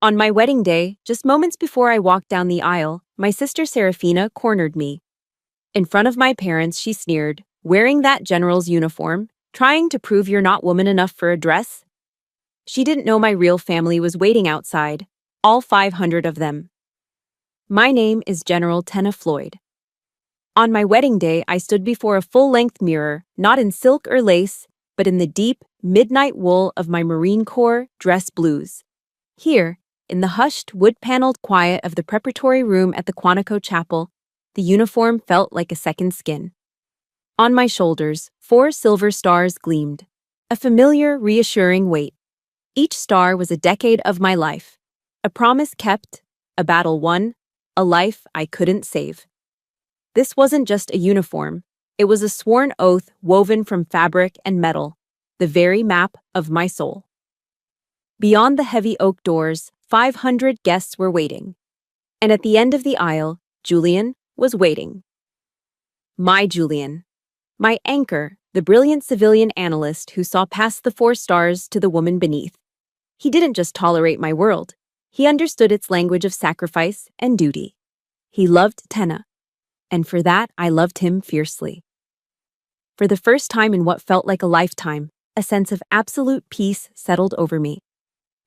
On my wedding day, just moments before I walked down the aisle, my sister Serafina cornered me. In front of my parents, she sneered, "Wearing that general's uniform? Trying to prove you're not woman enough for a dress?" She didn't know my real family was waiting outside, all 500 of them. My name is General Tenna Floyd. On my wedding day, I stood before a full-length mirror, not in silk or lace, but in the deep, midnight wool of my Marine Corps dress blues. Here, in the hushed, wood-paneled quiet of the preparatory room at the Quantico Chapel, the uniform felt like a second skin. On my shoulders, 4 silver stars gleamed, a familiar, reassuring weight. Each star was a decade of my life, a promise kept, a battle won, a life I couldn't save. This wasn't just a uniform, it was a sworn oath woven from fabric and metal, the very map of my soul. Beyond the heavy oak doors, 500 guests were waiting. And at the end of the aisle, Julian was waiting. My Julian. My anchor, the brilliant civilian analyst who saw past the 4 stars to the woman beneath. He didn't just tolerate my world. He understood its language of sacrifice and duty. He loved Tenna. And for that, I loved him fiercely. For the first time in what felt like a lifetime, a sense of absolute peace settled over me.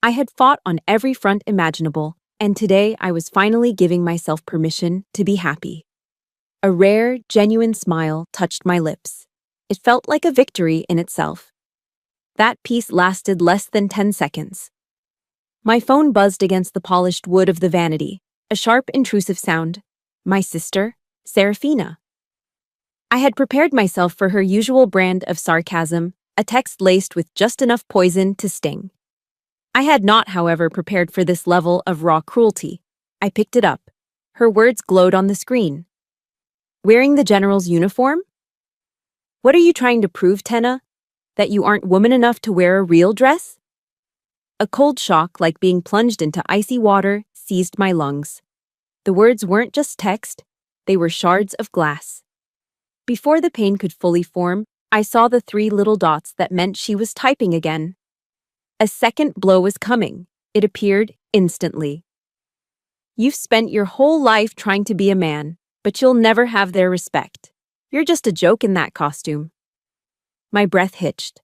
I had fought on every front imaginable, and today I was finally giving myself permission to be happy. A rare, genuine smile touched my lips. It felt like a victory in itself. That peace lasted less than 10 seconds. My phone buzzed against the polished wood of the vanity, a sharp, intrusive sound. My sister, Serafina. I had prepared myself for her usual brand of sarcasm, a text laced with just enough poison to sting. I had not, however, prepared for this level of raw cruelty. I picked it up. Her words glowed on the screen. "Wearing the general's uniform? What are you trying to prove, Tenna? That you aren't woman enough to wear a real dress?" A cold shock, like being plunged into icy water, seized my lungs. The words weren't just text, they were shards of glass. Before the pain could fully form, I saw the 3 little dots that meant she was typing again. A second blow was coming. It appeared instantly. "You've spent your whole life trying to be a man, but you'll never have their respect. You're just a joke in that costume." My breath hitched.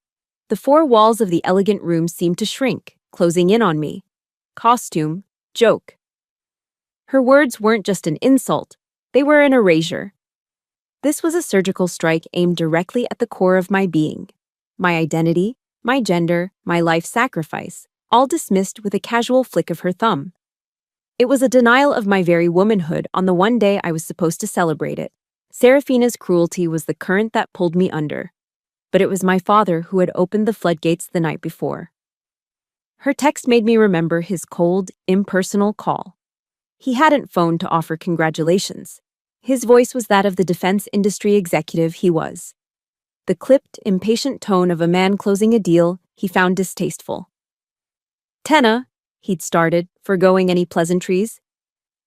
The 4 walls of the elegant room seemed to shrink, closing in on me. Costume, joke. Her words weren't just an insult, they were an erasure. This was a surgical strike aimed directly at the core of my being. My identity, my gender, my life sacrifice, all dismissed with a casual flick of her thumb. It was a denial of my very womanhood on the one day I was supposed to celebrate it. Serafina's cruelty was the current that pulled me under. But it was my father who had opened the floodgates the night before. Her text made me remember his cold, impersonal call. He hadn't phoned to offer congratulations. His voice was that of the defense industry executive he was. The clipped, impatient tone of a man closing a deal he found distasteful. "Tenna," he'd started, foregoing any pleasantries,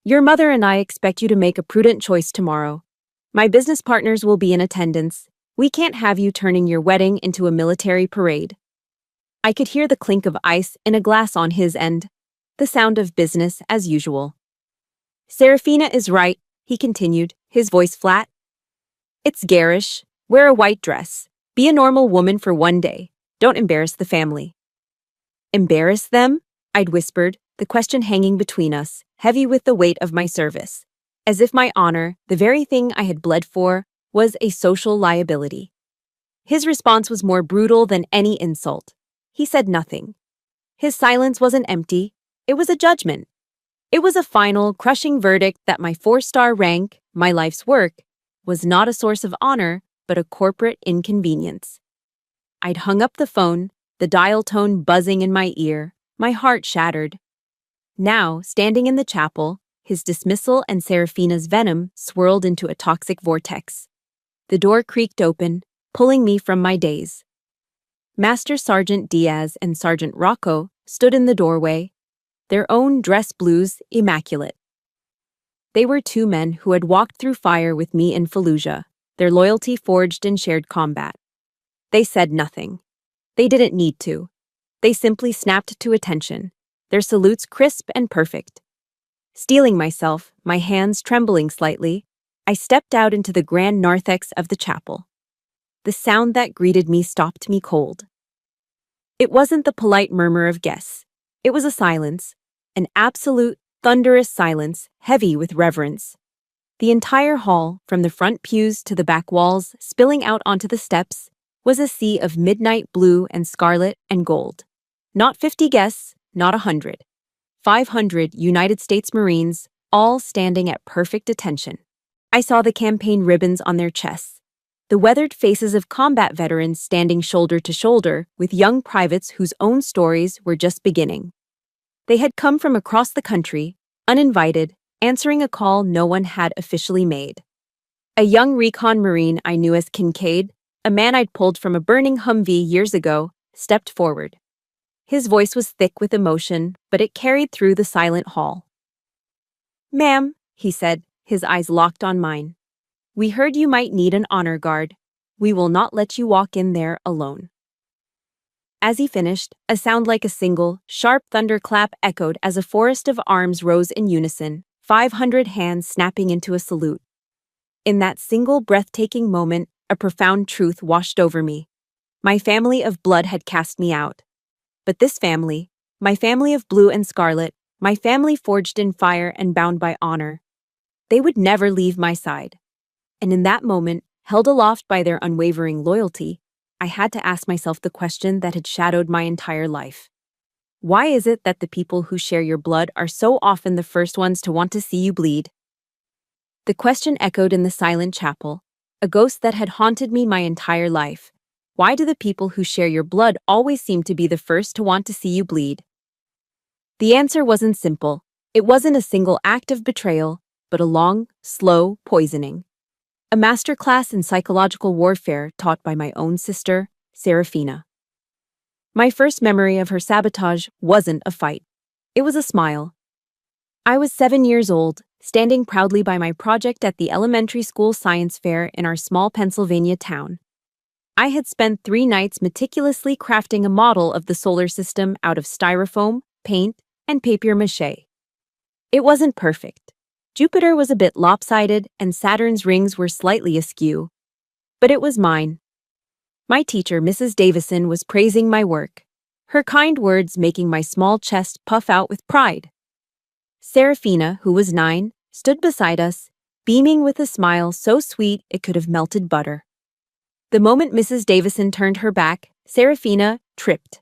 "your mother and I expect you to make a prudent choice tomorrow. My business partners will be in attendance. We can't have you turning your wedding into a military parade." I could hear the clink of ice in a glass on his end, the sound of business as usual. "Serafina is right," he continued, his voice flat. "It's garish. Wear a white dress. Be a normal woman for one day. Don't embarrass the family." "Embarrass them?" I'd whispered, the question hanging between us, heavy with the weight of my service. As if my honor, the very thing I had bled for, was a social liability. His response was more brutal than any insult. He said nothing. His silence wasn't empty, it was a judgment. It was a final, crushing verdict that my 4-star rank, my life's work, was not a source of honor, but a corporate inconvenience. I'd hung up the phone, the dial tone buzzing in my ear, my heart shattered. Now, standing in the chapel, his dismissal and Serafina's venom swirled into a toxic vortex. The door creaked open, pulling me from my daze. Master Sergeant Diaz and Sergeant Rocco stood in the doorway, their own dress blues immaculate. They were 2 men who had walked through fire with me in Fallujah, their loyalty forged in shared combat. They said nothing. They didn't need to. They simply snapped to attention, their salutes crisp and perfect. Steeling myself, my hands trembling slightly, I stepped out into the grand narthex of the chapel. The sound that greeted me stopped me cold. It wasn't the polite murmur of guests. It was a silence, an absolute, thunderous silence, heavy with reverence. The entire hall, from the front pews to the back walls, spilling out onto the steps, was a sea of midnight blue and scarlet and gold. Not 50 guests, not 100. 500 United States Marines, all standing at perfect attention. I saw the campaign ribbons on their chests, the weathered faces of combat veterans standing shoulder to shoulder with young privates whose own stories were just beginning. They had come from across the country, uninvited, answering a call no one had officially made. A young recon Marine I knew as Kincaid, a man I'd pulled from a burning Humvee years ago, stepped forward. His voice was thick with emotion, but it carried through the silent hall. "Ma'am," he said, his eyes locked on mine. "We heard you might need an honor guard. We will not let you walk in there alone." As he finished, a sound like a single, sharp thunderclap echoed as a forest of arms rose in unison, 500 hands snapping into a salute. In that single breathtaking moment, a profound truth washed over me. My family of blood had cast me out. But this family, my family of blue and scarlet, my family forged in fire and bound by honor, they would never leave my side. And in that moment, held aloft by their unwavering loyalty, I had to ask myself the question that had shadowed my entire life. Why is it that the people who share your blood are so often the first ones to want to see you bleed? The question echoed in the silent chapel, a ghost that had haunted me my entire life. Why do the people who share your blood always seem to be the first to want to see you bleed? The answer wasn't simple. It wasn't a single act of betrayal, but a long, slow poisoning. A masterclass in psychological warfare taught by my own sister, Serafina. My first memory of her sabotage wasn't a fight. It was a smile. I was 7 years old, standing proudly by my project at the elementary school science fair in our small Pennsylvania town. I had spent 3 nights meticulously crafting a model of the solar system out of styrofoam, paint, and papier-mâché. It wasn't perfect. Jupiter was a bit lopsided and Saturn's rings were slightly askew. But it was mine. My teacher, Mrs. Davison, was praising my work, her kind words making my small chest puff out with pride. Serafina, who was 9, stood beside us, beaming with a smile so sweet it could have melted butter. The moment Mrs. Davison turned her back, Serafina tripped.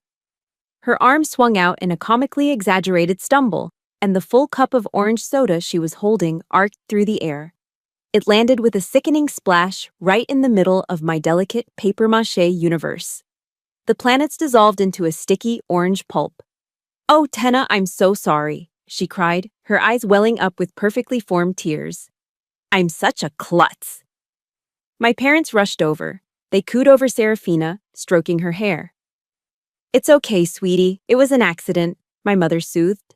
Her arm swung out in a comically exaggerated stumble, and the full cup of orange soda she was holding arced through the air. It landed with a sickening splash right in the middle of my delicate papier-mâché universe. The planets dissolved into a sticky orange pulp. "Oh, Tenna, I'm so sorry," she cried, her eyes welling up with perfectly formed tears. "I'm such a klutz." My parents rushed over. They cooed over Serafina, stroking her hair. "It's okay, sweetie. It was an accident," my mother soothed.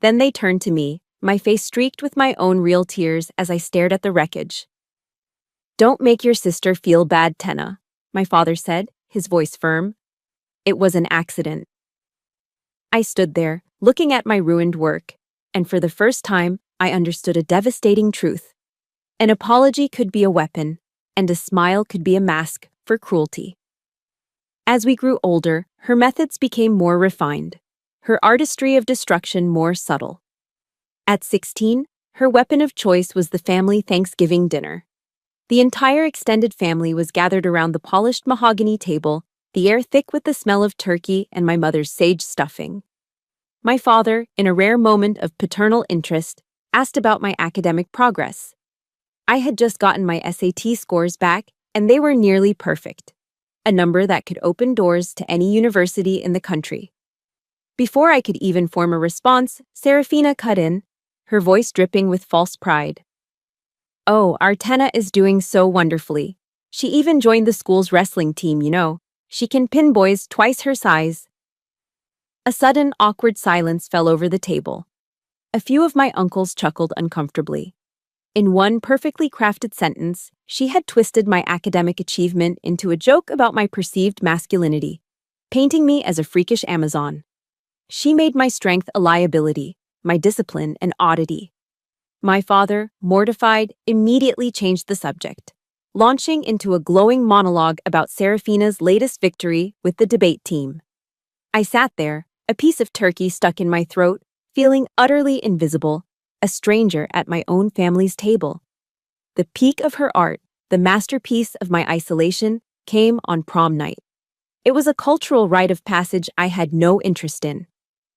Then they turned to me, my face streaked with my own real tears as I stared at the wreckage. "Don't make your sister feel bad, Tenna," my father said, his voice firm. "It was an accident." I stood there, looking at my ruined work, and for the first time, I understood a devastating truth. An apology could be a weapon, and a smile could be a mask for cruelty. As we grew older, her methods became more refined, her artistry of destruction more subtle. At 16, her weapon of choice was the family Thanksgiving dinner. The entire extended family was gathered around the polished mahogany table, the air thick with the smell of turkey and my mother's sage stuffing. My father, in a rare moment of paternal interest, asked about my academic progress. I had just gotten my SAT scores back, and they were nearly perfect, a number that could open doors to any university in the country. Before I could even form a response, Serafina cut in, her voice dripping with false pride. "Oh, our Tenna is doing so wonderfully. She even joined the school's wrestling team, you know. She can pin boys twice her size." A sudden, awkward silence fell over the table. A few of my uncles chuckled uncomfortably. In one perfectly crafted sentence, she had twisted my academic achievement into a joke about my perceived masculinity, painting me as a freakish Amazon. She made my strength a liability, my discipline an oddity. My father, mortified, immediately changed the subject, launching into a glowing monologue about Serafina's latest victory with the debate team. I sat there, a piece of turkey stuck in my throat, feeling utterly invisible, a stranger at my own family's table. The peak of her art, the masterpiece of my isolation, came on prom night. It was a cultural rite of passage I had no interest in.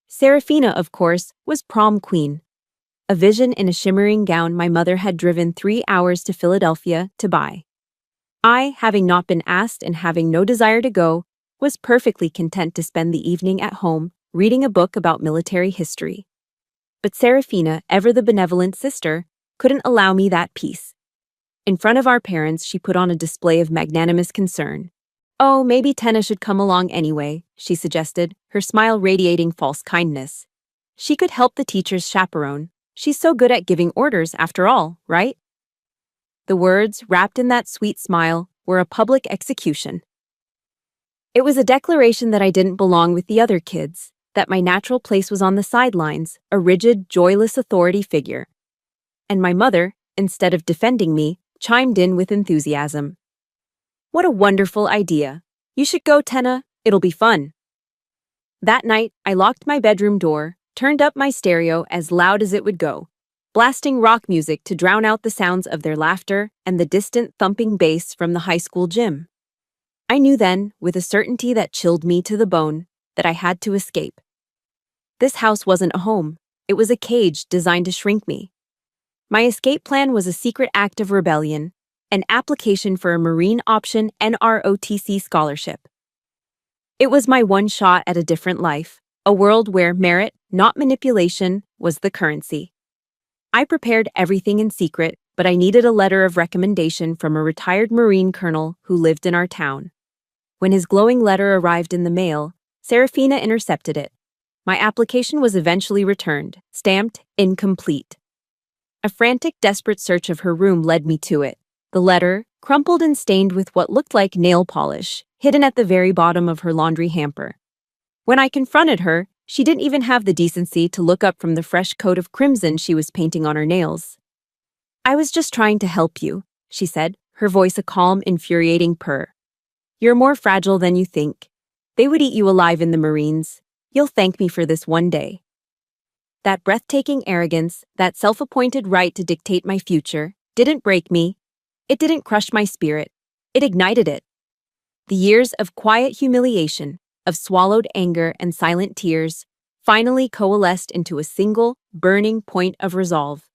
Serafina, of course, was prom queen. A vision in a shimmering gown my mother had driven 3 hours to Philadelphia to buy. I, having not been asked and having no desire to go, was perfectly content to spend the evening at home reading a book about military history. But Serafina, ever the benevolent sister, couldn't allow me that peace. In front of our parents, she put on a display of magnanimous concern. "Oh, maybe Tenna should come along anyway," she suggested, her smile radiating false kindness. "She could help the teacher's chaperone. She's so good at giving orders, after all, right?" The words, wrapped in that sweet smile, were a public execution. It was a declaration that I didn't belong with the other kids, that my natural place was on the sidelines, a rigid, joyless authority figure. And my mother, instead of defending me, chimed in with enthusiasm. "What a wonderful idea. You should go, Tenna. It'll be fun." That night, I locked my bedroom door, turned up my stereo as loud as it would go, blasting rock music to drown out the sounds of their laughter and the distant thumping bass from the high school gym. I knew then, with a certainty that chilled me to the bone, that I had to escape. This house wasn't a home. It was a cage designed to shrink me. My escape plan was a secret act of rebellion, an application for a Marine Option NROTC scholarship. It was my one shot at a different life, a world where merit, not manipulation, was the currency. I prepared everything in secret, but I needed a letter of recommendation from a retired Marine colonel who lived in our town. When his glowing letter arrived in the mail, Serafina intercepted it. My application was eventually returned, stamped incomplete. A frantic, desperate search of her room led me to it. The letter, crumpled and stained with what looked like nail polish, hidden at the very bottom of her laundry hamper. When I confronted her, she didn't even have the decency to look up from the fresh coat of crimson she was painting on her nails. "I was just trying to help you," she said, her voice a calm, infuriating purr. "You're more fragile than you think. They would eat you alive in the Marines. You'll thank me for this one day." That breathtaking arrogance, that self-appointed right to dictate my future, didn't break me. It didn't crush my spirit. It ignited it. The years of quiet humiliation, of swallowed anger and silent tears, finally coalesced into a single, burning point of resolve.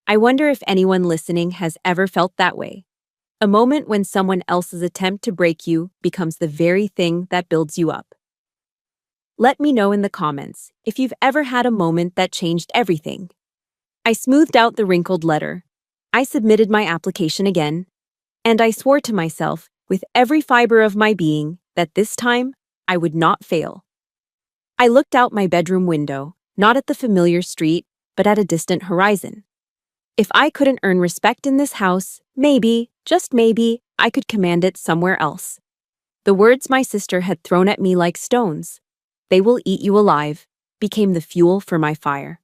I wonder if anyone listening has ever felt that way. A moment when someone else's attempt to break you becomes the very thing that builds you up. Let me know in the comments if you've ever had a moment that changed everything. I smoothed out the wrinkled letter. I submitted my application again, and I swore to myself, with every fiber of my being, that this time I would not fail. I looked out my bedroom window, not at the familiar street, but at a distant horizon. If I couldn't earn respect in this house, maybe, just maybe, I could command it somewhere else. The words my sister had thrown at me like stones, "They will eat you alive," became the fuel for my fire.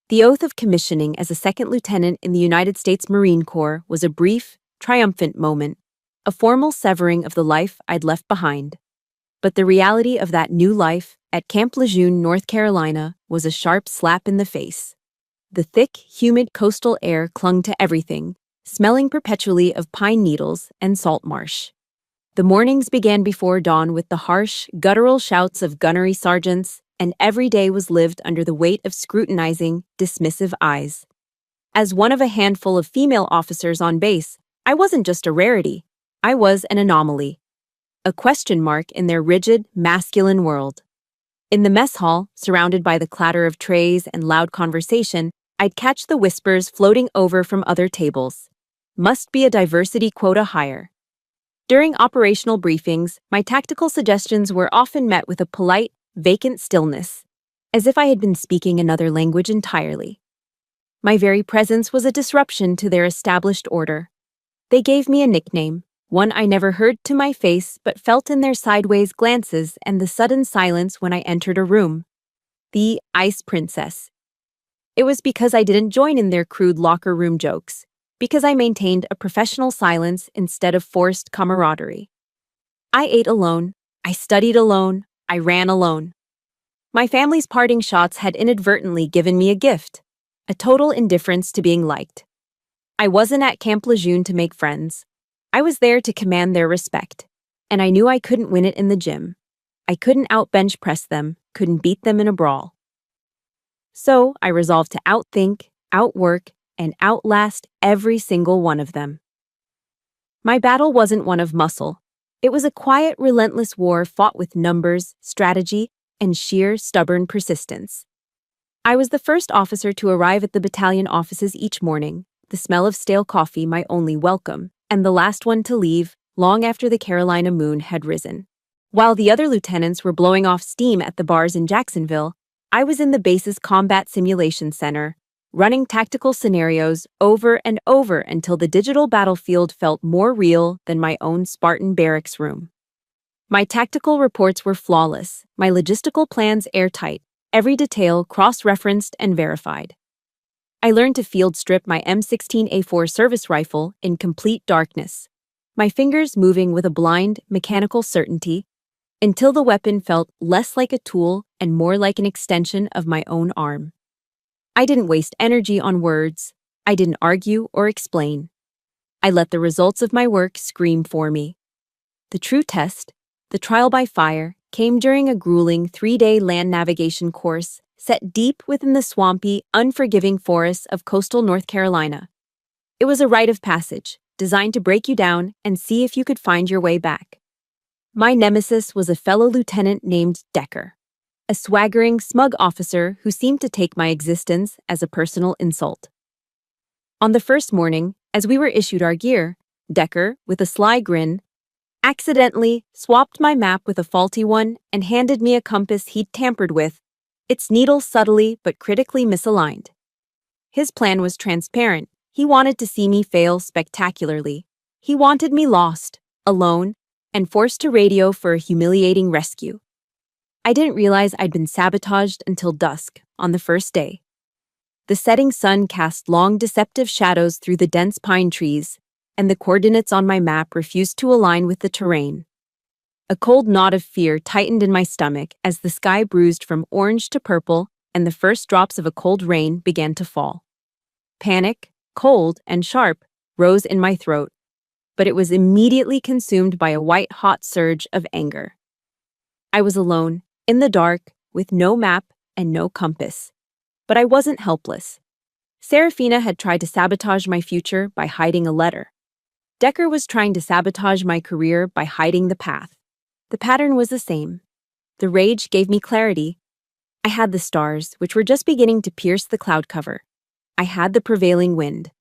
The oath of commissioning as a second lieutenant in the United States Marine Corps was a brief, triumphant moment, a formal severing of the life I'd left behind. But the reality of that new life at Camp Lejeune, North Carolina, was a sharp slap in the face. The thick, humid coastal air clung to everything, smelling perpetually of pine needles and salt marsh. The mornings began before dawn with the harsh, guttural shouts of gunnery sergeants, and every day was lived under the weight of scrutinizing, dismissive eyes. As one of a handful of female officers on base, I wasn't just a rarity. I was an anomaly. A question mark in their rigid, masculine world. In the mess hall, surrounded by the clatter of trays and loud conversation, I'd catch the whispers floating over from other tables. Must be a diversity quota higher. During operational briefings, my tactical suggestions were often met with a polite, vacant stillness, as if I had been speaking another language entirely. My very presence was a disruption to their established order. They gave me a nickname, One I never heard to my face but felt in their sideways glances and the sudden silence when I entered a room. The Ice Princess. It was because I didn't join in their crude locker room jokes, because I maintained a professional silence instead of forced camaraderie. I ate alone, I studied alone, I ran alone. My family's parting shots had inadvertently given me a gift, a total indifference to being liked. I wasn't at Camp Lejeune to make friends. I was there to command their respect, and I knew I couldn't win it in the gym. I couldn't outbench press them, couldn't beat them in a brawl. So I resolved to outthink, outwork, and outlast every single one of them. My battle wasn't one of muscle. It was a quiet, relentless war fought with numbers, strategy, and sheer, stubborn persistence. I was the first officer to arrive at the battalion offices each morning, the smell of stale coffee my only welcome, and the last one to leave, long after the Carolina moon had risen. While the other lieutenants were blowing off steam at the bars in Jacksonville, I was in the base's combat simulation center, running tactical scenarios over and over until the digital battlefield felt more real than my own Spartan barracks room. My tactical reports were flawless, my logistical plans airtight, every detail cross-referenced and verified. I learned to field strip my M16A4 service rifle in complete darkness, my fingers moving with a blind, mechanical certainty, until the weapon felt less like a tool and more like an extension of my own arm. I didn't waste energy on words. I didn't argue or explain. I let the results of my work scream for me. The true test, the trial by fire, came during a grueling 3-day land navigation course set deep within the swampy, unforgiving forests of coastal North Carolina. It was a rite of passage, designed to break you down and see if you could find your way back. My nemesis was a fellow lieutenant named Decker, a swaggering, smug officer who seemed to take my existence as a personal insult. On the first morning, as we were issued our gear, Decker, with a sly grin, accidentally swapped my map with a faulty one and handed me a compass he'd tampered with, its needle subtly but critically misaligned. His plan was transparent. He wanted to see me fail spectacularly. He wanted me lost, alone, and forced to radio for a humiliating rescue. I didn't realize I'd been sabotaged until dusk on the first day. The setting sun cast long, deceptive shadows through the dense pine trees, and the coordinates on my map refused to align with the terrain. A cold knot of fear tightened in my stomach as the sky bruised from orange to purple and the first drops of a cold rain began to fall. Panic, cold and sharp, rose in my throat, but it was immediately consumed by a white-hot surge of anger. I was alone, in the dark, with no map and no compass. But I wasn't helpless. Serafina had tried to sabotage my future by hiding a letter. Decker was trying to sabotage my career by hiding the path. The pattern was the same. The rage gave me clarity. I had the stars, which were just beginning to pierce the cloud cover. I had the prevailing wind.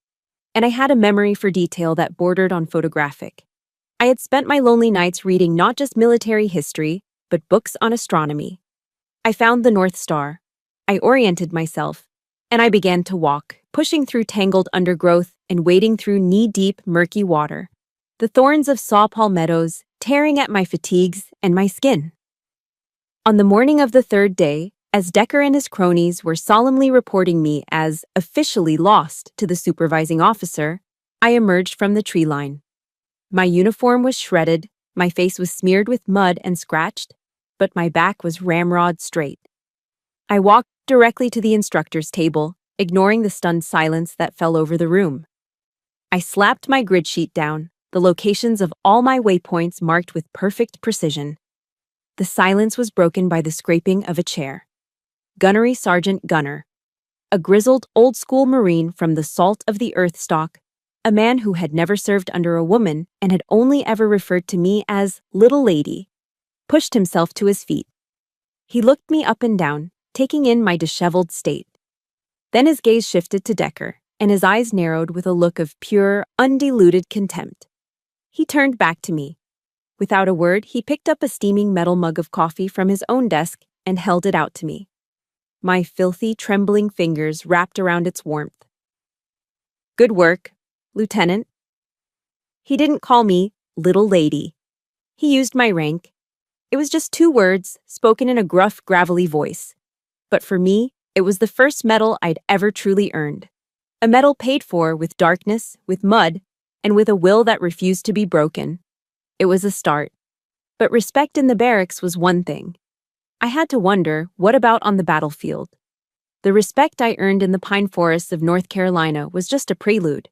And I had a memory for detail that bordered on photographic. I had spent my lonely nights reading not just military history, but books on astronomy. I found the North Star. I oriented myself, and I began to walk, pushing through tangled undergrowth and wading through knee-deep, murky water, the thorns of saw palmettos tearing at my fatigues and my skin. On the morning of the third day, as Decker and his cronies were solemnly reporting me as officially lost to the supervising officer, I emerged from the tree line. My uniform was shredded, my face was smeared with mud and scratched, but my back was ramrod straight. I walked directly to the instructor's table, ignoring the stunned silence that fell over the room. I slapped my grid sheet down, the locations of all my waypoints marked with perfect precision. The silence was broken by the scraping of a chair. Gunnery Sergeant Gunner, a grizzled, old-school Marine from the salt of the earth stock, a man who had never served under a woman and had only ever referred to me as Little Lady, pushed himself to his feet. He looked me up and down, taking in my disheveled state. Then his gaze shifted to Decker, and his eyes narrowed with a look of pure, undiluted contempt. He turned back to me. Without a word, he picked up a steaming metal mug of coffee from his own desk and held it out to me. My filthy, trembling fingers wrapped around its warmth. "Good work, Lieutenant." He didn't call me little lady. He used my rank. It was just 2 words, spoken in a gruff, gravelly voice. But for me, it was the first medal I'd ever truly earned. A medal paid for with darkness, with mud, and with a will that refused to be broken. It was a start. But respect in the barracks was one thing. I had to wonder, what about on the battlefield? The respect I earned in the pine forests of North Carolina was just a prelude.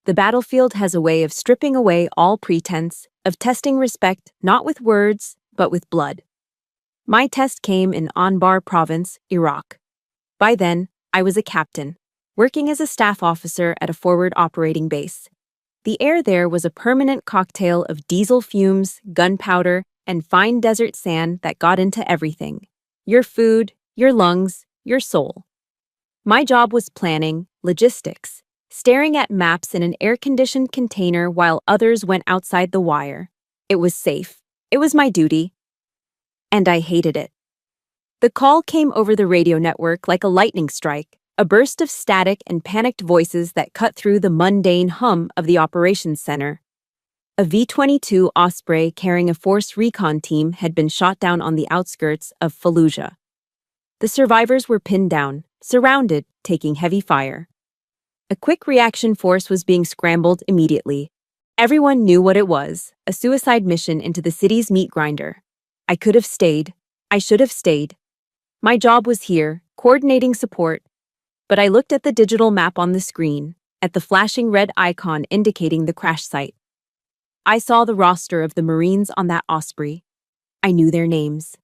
The battlefield has a way of stripping away all pretense, of testing respect not with words, but with blood. My test came in Anbar Province, Iraq. By then, I was a captain, working as a staff officer at a forward operating base. The air there was a permanent cocktail of diesel fumes, gunpowder, and fine desert sand that got into everything. Your food, your lungs, your soul. My job was planning, logistics, staring at maps in an air-conditioned container while others went outside the wire. It was safe. It was my duty. And I hated it. The call came over the radio network like a lightning strike, a burst of static and panicked voices that cut through the mundane hum of the operations center. A V-22 Osprey carrying a force recon team had been shot down on the outskirts of Fallujah. The survivors were pinned down, surrounded, taking heavy fire. A quick reaction force was being scrambled immediately. Everyone knew what it was, a suicide mission into the city's meat grinder. I could have stayed. I should have stayed. My job was here, coordinating support. But I looked at the digital map on the screen, at the flashing red icon indicating the crash site. I saw the roster of the Marines on that Osprey. I knew their names.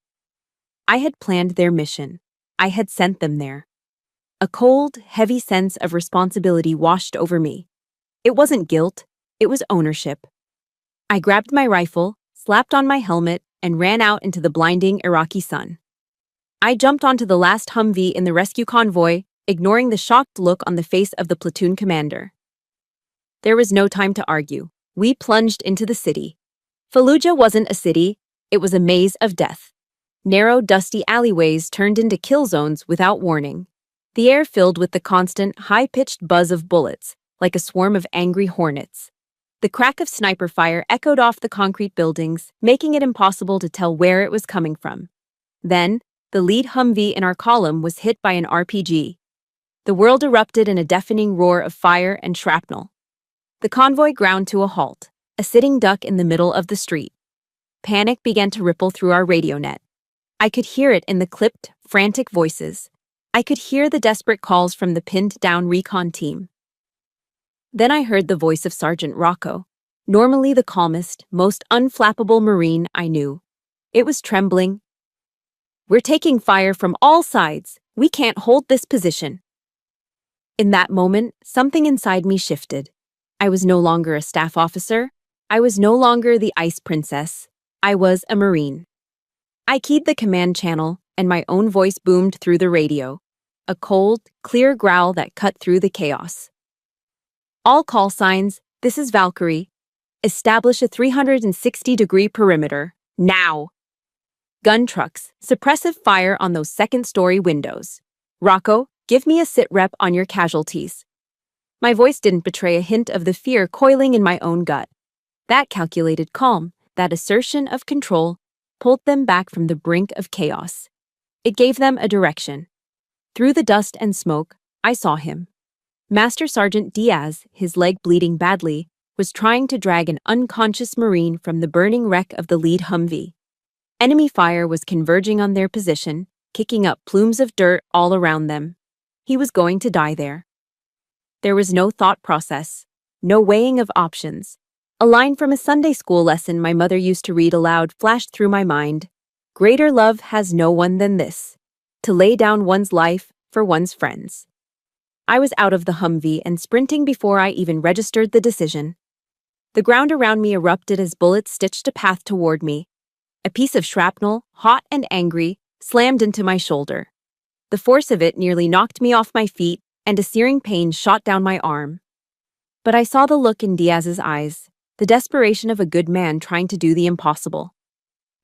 I had planned their mission. I had sent them there. A cold, heavy sense of responsibility washed over me. It wasn't guilt, it was ownership. I grabbed my rifle, slapped on my helmet, and ran out into the blinding Iraqi sun. I jumped onto the last Humvee in the rescue convoy, ignoring the shocked look on the face of the platoon commander. There was no time to argue. We plunged into the city. Fallujah wasn't a city, it was a maze of death. Narrow, dusty alleyways turned into kill zones without warning. The air filled with the constant, high-pitched buzz of bullets, like a swarm of angry hornets. The crack of sniper fire echoed off the concrete buildings, making it impossible to tell where it was coming from. Then, the lead Humvee in our column was hit by an RPG. The world erupted in a deafening roar of fire and shrapnel. The convoy ground to a halt, a sitting duck in the middle of the street. Panic began to ripple through our radio net. I could hear it in the clipped, frantic voices. I could hear the desperate calls from the pinned-down recon team. Then I heard the voice of Sergeant Rocco, normally the calmest, most unflappable Marine I knew. It was trembling. "We're taking fire from all sides. We can't hold this position." In that moment, something inside me shifted. I was no longer a staff officer. I was no longer the ice princess. I was a Marine. I keyed the command channel, and my own voice boomed through the radio, a cold, clear growl that cut through the chaos. "All call signs, this is Valkyrie. Establish a 360-degree perimeter, now. Gun trucks, suppressive fire on those second-story windows. Rocco, give me a sit rep on your casualties." My voice didn't betray a hint of the fear coiling in my own gut. That calculated calm, that assertion of control, pulled them back from the brink of chaos. It gave them a direction. Through the dust and smoke, I saw him. Master Sergeant Diaz, his leg bleeding badly, was trying to drag an unconscious Marine from the burning wreck of the lead Humvee. Enemy fire was converging on their position, kicking up plumes of dirt all around them. He was going to die there. There was no thought process, no weighing of options. A line from a Sunday school lesson my mother used to read aloud flashed through my mind. "Greater love has no one than this, to lay down one's life for one's friends." I was out of the Humvee and sprinting before I even registered the decision. The ground around me erupted as bullets stitched a path toward me. A piece of shrapnel, hot and angry, slammed into my shoulder. The force of it nearly knocked me off my feet, and a searing pain shot down my arm. But I saw the look in Diaz's eyes, the desperation of a good man trying to do the impossible.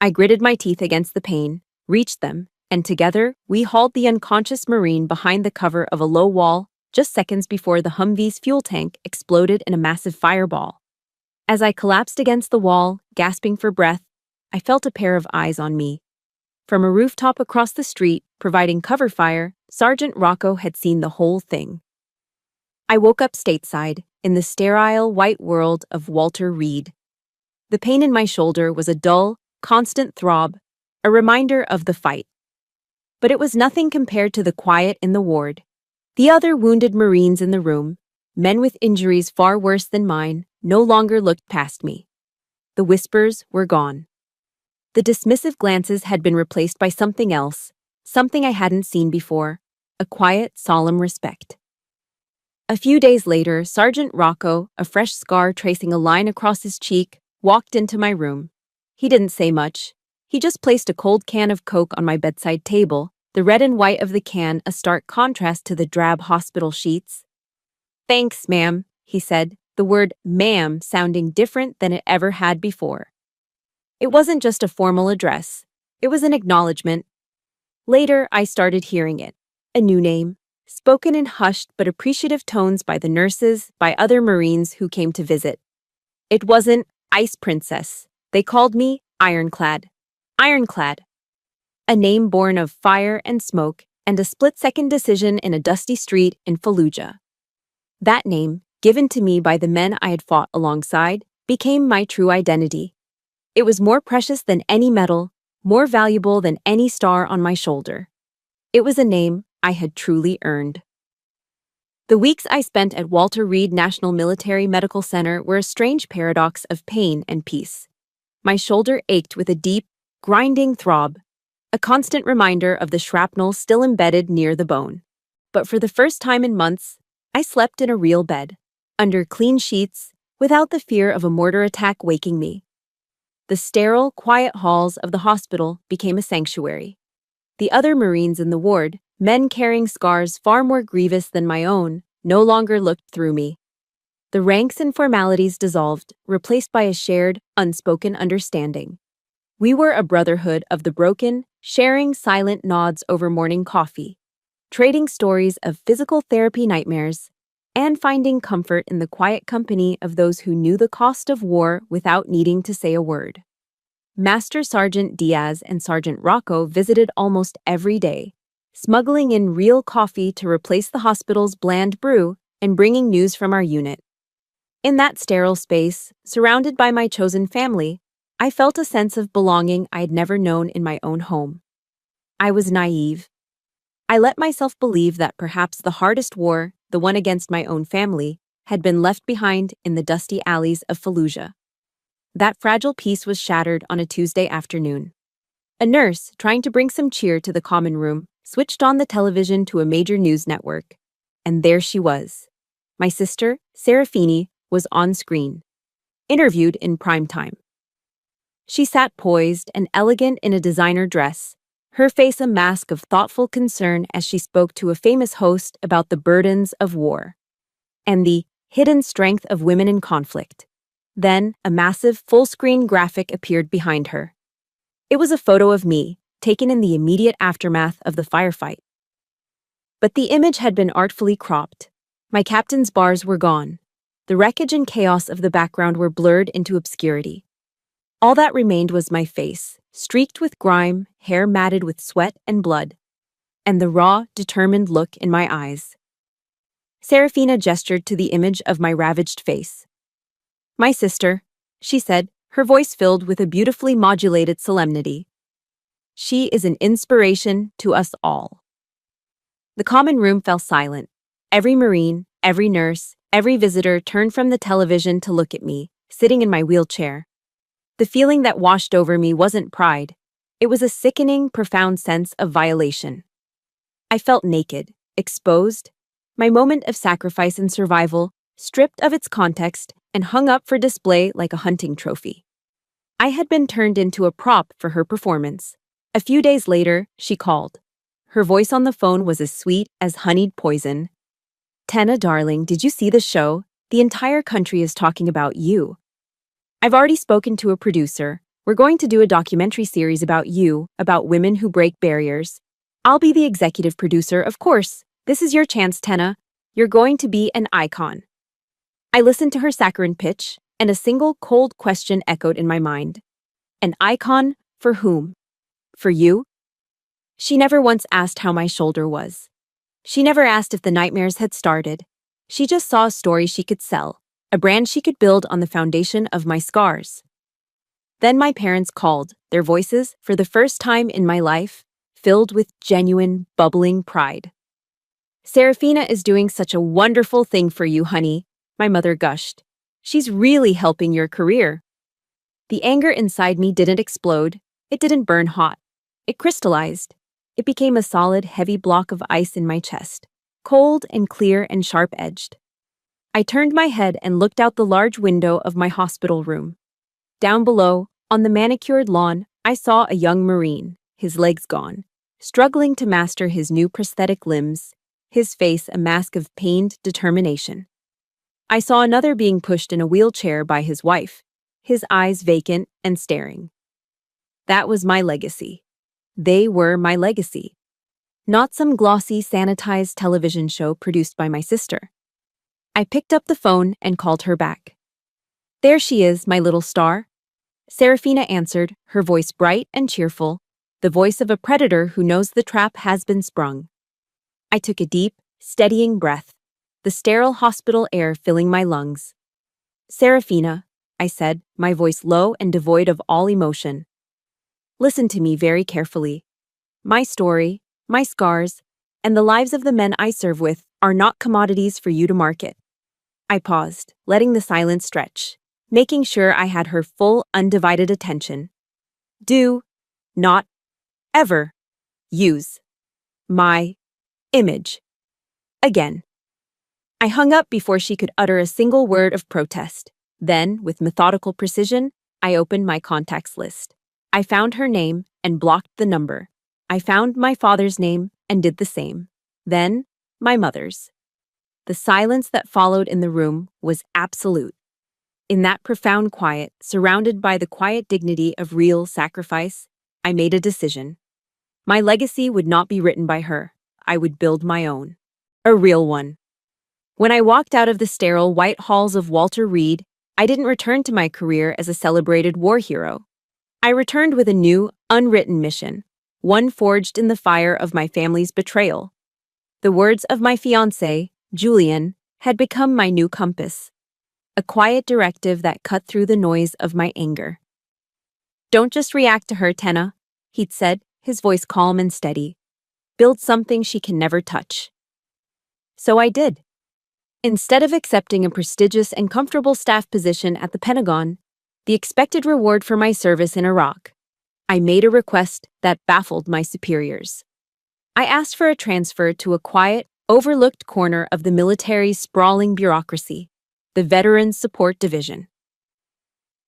I gritted my teeth against the pain, reached them, and together we hauled the unconscious Marine behind the cover of a low wall just seconds before the Humvee's fuel tank exploded in a massive fireball. As I collapsed against the wall, gasping for breath, I felt a pair of eyes on me. From a rooftop across the street, providing cover fire, Sergeant Rocco had seen the whole thing. I woke up stateside, in the sterile, white world of Walter Reed. The pain in my shoulder was a dull, constant throb, a reminder of the fight. But it was nothing compared to the quiet in the ward. The other wounded Marines in the room, men with injuries far worse than mine, no longer looked past me. The whispers were gone. The dismissive glances had been replaced by something else, something I hadn't seen before, a quiet, solemn respect. A few days later, Sergeant Rocco, a fresh scar tracing a line across his cheek, walked into my room. He didn't say much. He just placed a cold can of Coke on my bedside table, the red and white of the can a stark contrast to the drab hospital sheets. "Thanks, ma'am," he said, the word ma'am sounding different than it ever had before. It wasn't just a formal address. It was an acknowledgement. Later, I started hearing it. A new name, spoken in hushed but appreciative tones by the nurses, by other Marines who came to visit. It wasn't Ice Princess. They called me Ironclad. Ironclad. A name born of fire and smoke and a split-second decision in a dusty street in Fallujah. That name, given to me by the men I had fought alongside, became my true identity. It was more precious than any medal, more valuable than any star on my shoulder. It was a name I had truly earned. The weeks I spent at Walter Reed National Military Medical Center were a strange paradox of pain and peace. My shoulder ached with a deep, grinding throb, a constant reminder of the shrapnel still embedded near the bone. But for the first time in months, I slept in a real bed, under clean sheets, without the fear of a mortar attack waking me. The sterile, quiet halls of the hospital became a sanctuary. The other Marines in the ward, men carrying scars far more grievous than my own, no longer looked through me. The ranks and formalities dissolved, replaced by a shared, unspoken understanding. We were a brotherhood of the broken, sharing silent nods over morning coffee, trading stories of physical therapy nightmares, and finding comfort in the quiet company of those who knew the cost of war without needing to say a word. Master Sergeant Diaz and Sergeant Rocco visited almost every day, smuggling in real coffee to replace the hospital's bland brew and bringing news from our unit. In that sterile space, surrounded by my chosen family, I felt a sense of belonging I had never known in my own home. I was naive. I let myself believe that perhaps the hardest war, the one against my own family, had been left behind in the dusty alleys of Fallujah. That fragile peace was shattered on a Tuesday afternoon. A nurse, trying to bring some cheer to the common room, switched on the television to a major news network. And there she was. My sister, Serafini, was on screen, interviewed in prime time. She sat poised and elegant in a designer dress, her face a mask of thoughtful concern as she spoke to a famous host about the burdens of war and the hidden strength of women in conflict. Then, a massive, full-screen graphic appeared behind her. It was a photo of me, taken in the immediate aftermath of the firefight. But the image had been artfully cropped. My captain's bars were gone. The wreckage and chaos of the background were blurred into obscurity. All that remained was my face, streaked with grime, hair matted with sweat and blood, and the raw, determined look in my eyes. Serafina gestured to the image of my ravaged face. "My sister," she said, her voice filled with a beautifully modulated solemnity. "She is an inspiration to us all." The common room fell silent. Every Marine, every nurse, every visitor turned from the television to look at me, sitting in my wheelchair. The feeling that washed over me wasn't pride. It was a sickening, profound sense of violation. I felt naked, exposed, my moment of sacrifice and survival, stripped of its context and hung up for display like a hunting trophy. I had been turned into a prop for her performance. A few days later, she called. Her voice on the phone was as sweet as honeyed poison. "Tenna, darling, did you see the show? The entire country is talking about you. I've already spoken to a producer. We're going to do a documentary series about you, about women who break barriers. I'll be the executive producer, of course. This is your chance, Tenna. You're going to be an icon." I listened to her saccharine pitch, and a single cold question echoed in my mind. An icon for whom? For you? She never once asked how my shoulder was. She never asked if the nightmares had started. She just saw a story she could sell, a brand she could build on the foundation of my scars. Then my parents called, their voices, for the first time in my life, filled with genuine, bubbling pride. "Serafina is doing such a wonderful thing for you, honey," my mother gushed. "She's really helping your career." The anger inside me didn't explode. It didn't burn hot. It crystallized. It became a solid, heavy block of ice in my chest, cold and clear and sharp-edged. I turned my head and looked out the large window of my hospital room. Down below, on the manicured lawn, I saw a young Marine, his legs gone, struggling to master his new prosthetic limbs, his face a mask of pained determination. I saw another being pushed in a wheelchair by his wife, his eyes vacant and staring. That was my legacy. They were my legacy. Not some glossy, sanitized television show produced by my sister. I picked up the phone and called her back. "There she is, my little star." Serafina answered, her voice bright and cheerful, the voice of a predator who knows the trap has been sprung. I took a deep, steadying breath, the sterile hospital air filling my lungs. "Serafina," I said, my voice low and devoid of all emotion. "Listen to me very carefully. My story, my scars, and the lives of the men I serve with are not commodities for you to market." I paused, letting the silence stretch, making sure I had her full, undivided attention. "Do not ever use my image again." I hung up before she could utter a single word of protest. Then, with methodical precision, I opened my contacts list. I found her name and blocked the number. I found my father's name and did the same. Then, my mother's. The silence that followed in the room was absolute. In that profound quiet, surrounded by the quiet dignity of real sacrifice, I made a decision. My legacy would not be written by her. I would build my own. A real one. When I walked out of the sterile white halls of Walter Reed, I didn't return to my career as a celebrated war hero. I returned with a new, unwritten mission, one forged in the fire of my family's betrayal. The words of my fiancé, Julian, had become my new compass. A quiet directive that cut through the noise of my anger. "Don't just react to her, Tenna," he'd said, his voice calm and steady. "Build something she can never touch." So I did. Instead of accepting a prestigious and comfortable staff position at the Pentagon, the expected reward for my service in Iraq, I made a request that baffled my superiors. I asked for a transfer to a quiet, overlooked corner of the military's sprawling bureaucracy, the Veterans Support Division.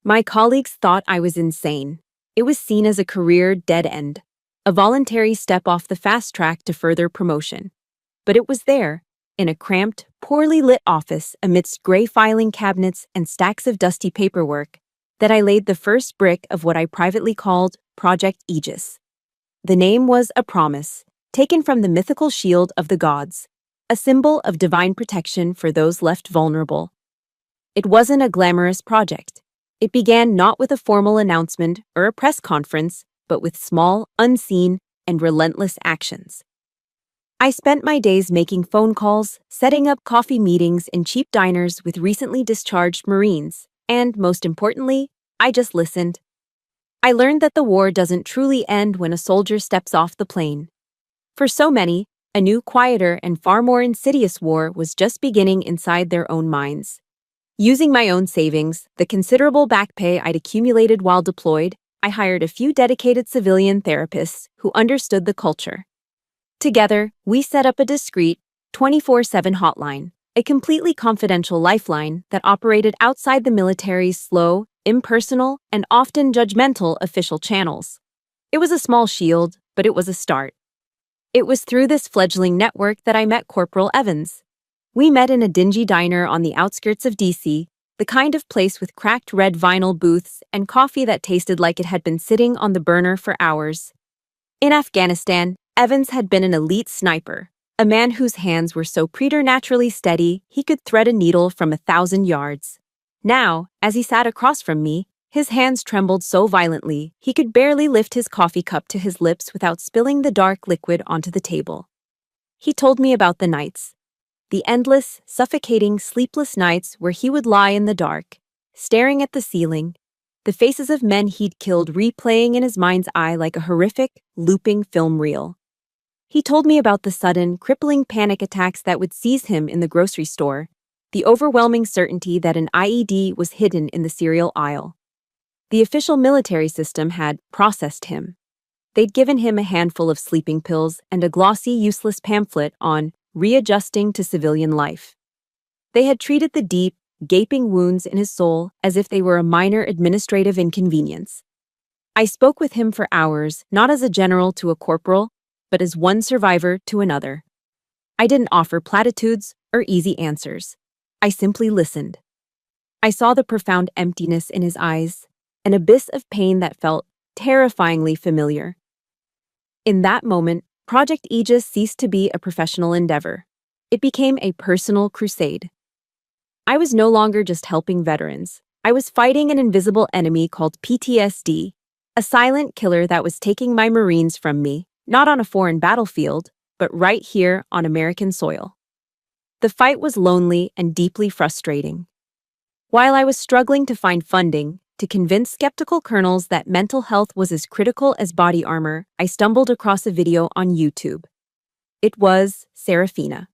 My colleagues thought I was insane. It was seen as a career dead end, a voluntary step off the fast track to further promotion. But it was there, in a cramped, poorly lit office amidst gray filing cabinets and stacks of dusty paperwork, that I laid the first brick of what I privately called Project Aegis. The name was a promise, taken from the mythical shield of the gods, a symbol of divine protection for those left vulnerable. It wasn't a glamorous project. It began not with a formal announcement or a press conference, but with small, unseen, and relentless actions. I spent my days making phone calls, setting up coffee meetings in cheap diners with recently discharged Marines, and, most importantly, I just listened. I learned that the war doesn't truly end when a soldier steps off the plane. For so many, a new, quieter, and far more insidious war was just beginning inside their own minds. Using my own savings, the considerable back pay I'd accumulated while deployed, I hired a few dedicated civilian therapists who understood the culture. Together, we set up a discreet, 24/7 hotline, a completely confidential lifeline that operated outside the military's slow, impersonal, and often judgmental official channels. It was a small shield, but it was a start. It was through this fledgling network that I met Corporal Evans. We met in a dingy diner on the outskirts of DC, the kind of place with cracked red vinyl booths and coffee that tasted like it had been sitting on the burner for hours. In Afghanistan, Evans had been an elite sniper, a man whose hands were so preternaturally steady he could thread a needle from 1,000 yards. Now, as he sat across from me, his hands trembled so violently he could barely lift his coffee cup to his lips without spilling the dark liquid onto the table. He told me about the nights. The endless, suffocating, sleepless nights where he would lie in the dark, staring at the ceiling, the faces of men he'd killed replaying in his mind's eye like a horrific, looping film reel. He told me about the sudden, crippling panic attacks that would seize him in the grocery store, the overwhelming certainty that an IED was hidden in the cereal aisle. The official military system had processed him. They'd given him a handful of sleeping pills and a glossy, useless pamphlet on readjusting to civilian life. They had treated the deep, gaping wounds in his soul as if they were a minor administrative inconvenience. I spoke with him for hours, not as a general to a corporal, but as one survivor to another. I didn't offer platitudes or easy answers. I simply listened. I saw the profound emptiness in his eyes, an abyss of pain that felt terrifyingly familiar. In that moment, Project Aegis ceased to be a professional endeavor. It became a personal crusade. I was no longer just helping veterans. I was fighting an invisible enemy called PTSD, a silent killer that was taking my Marines from me, not on a foreign battlefield, but right here on American soil. The fight was lonely and deeply frustrating. While I was struggling to find funding, to convince skeptical colonels that mental health was as critical as body armor, I stumbled across a video on YouTube. It was Serafina.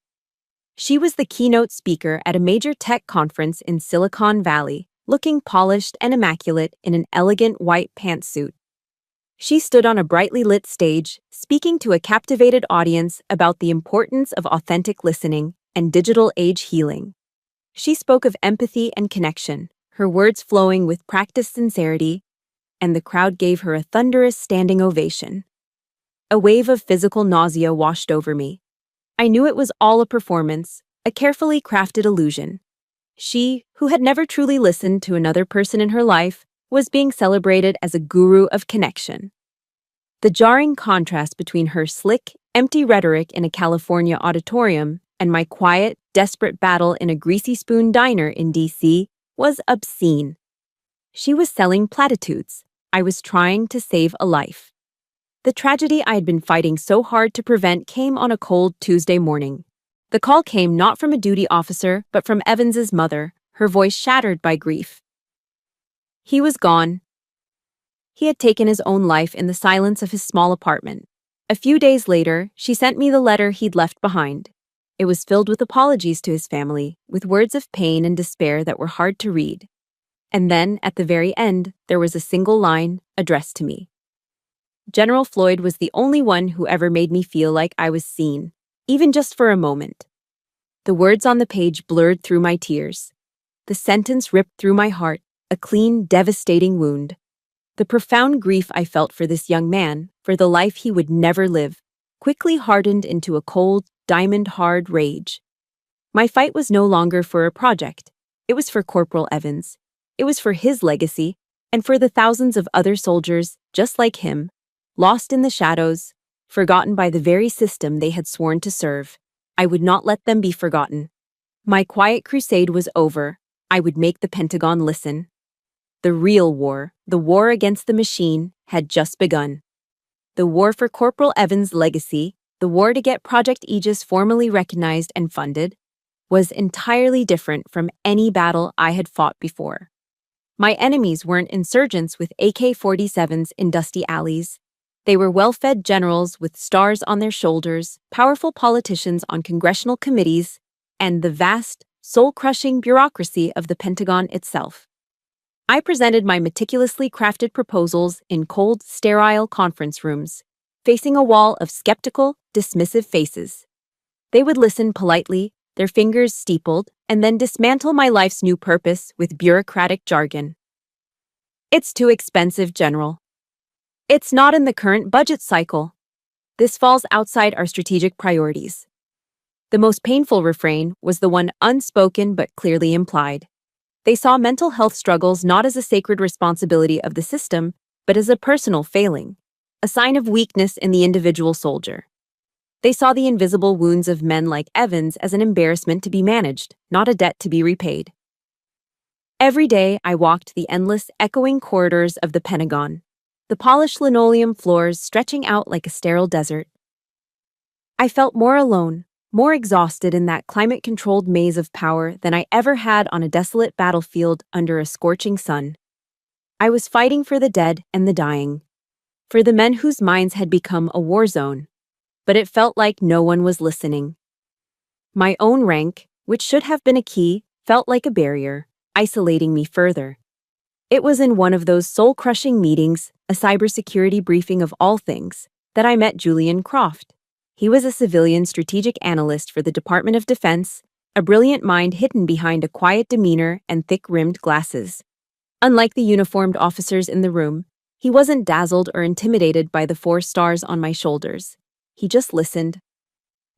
She was the keynote speaker at a major tech conference in Silicon Valley, looking polished and immaculate in an elegant white pantsuit. She stood on a brightly lit stage, speaking to a captivated audience about the importance of authentic listening and digital age healing. She spoke of empathy and connection, her words flowing with practiced sincerity, and the crowd gave her a thunderous standing ovation. A wave of physical nausea washed over me. I knew it was all a performance, a carefully crafted illusion. She, who had never truly listened to another person in her life, was being celebrated as a guru of connection. The jarring contrast between her slick, empty rhetoric in a California auditorium and my quiet, desperate battle in a greasy spoon diner in D.C. was obscene. She was selling platitudes. I was trying to save a life. The tragedy I had been fighting so hard to prevent came on a cold Tuesday morning. The call came not from a duty officer, but from Evans's mother, her voice shattered by grief. He was gone. He had taken his own life in the silence of his small apartment. A few days later, she sent me the letter he'd left behind. It was filled with apologies to his family, with words of pain and despair that were hard to read. And then, at the very end, there was a single line addressed to me. General Floyd was the only one who ever made me feel like I was seen, even just for a moment. The words on the page blurred through my tears. The sentence ripped through my heart, a clean, devastating wound. The profound grief I felt for this young man, for the life he would never live, quickly hardened into a cold, diamond-hard rage. My fight was no longer for a project. It was for Corporal Evans. It was for his legacy, and for the thousands of other soldiers, just like him, lost in the shadows, forgotten by the very system they had sworn to serve. I would not let them be forgotten. My quiet crusade was over. I would make the Pentagon listen. The real war, the war against the machine, had just begun. The war for Corporal Evans' legacy, the war to get Project Aegis formally recognized and funded, was entirely different from any battle I had fought before. My enemies weren't insurgents with AK-47s in dusty alleys. They were well-fed generals with stars on their shoulders, powerful politicians on congressional committees, and the vast, soul-crushing bureaucracy of the Pentagon itself. I presented my meticulously crafted proposals in cold, sterile conference rooms, facing a wall of skeptical, dismissive faces. They would listen politely, their fingers steepled, and then dismantle my life's new purpose with bureaucratic jargon. It's too expensive, General. It's not in the current budget cycle. This falls outside our strategic priorities. The most painful refrain was the one unspoken but clearly implied. They saw mental health struggles not as a sacred responsibility of the system, but as a personal failing, a sign of weakness in the individual soldier. They saw the invisible wounds of men like Evans as an embarrassment to be managed, not a debt to be repaid. Every day, I walked the endless, echoing corridors of the Pentagon, the polished linoleum floors stretching out like a sterile desert. I felt more alone, more exhausted in that climate-controlled maze of power than I ever had on a desolate battlefield under a scorching sun. I was fighting for the dead and the dying, for the men whose minds had become a war zone, but it felt like no one was listening. My own rank, which should have been a key, felt like a barrier, isolating me further. It was in one of those soul-crushing meetings, a cybersecurity briefing of all things, that I met Julian Croft. He was a civilian strategic analyst for the Department of Defense, a brilliant mind hidden behind a quiet demeanor and thick-rimmed glasses. Unlike the uniformed officers in the room, he wasn't dazzled or intimidated by the 4 stars on my shoulders. He just listened.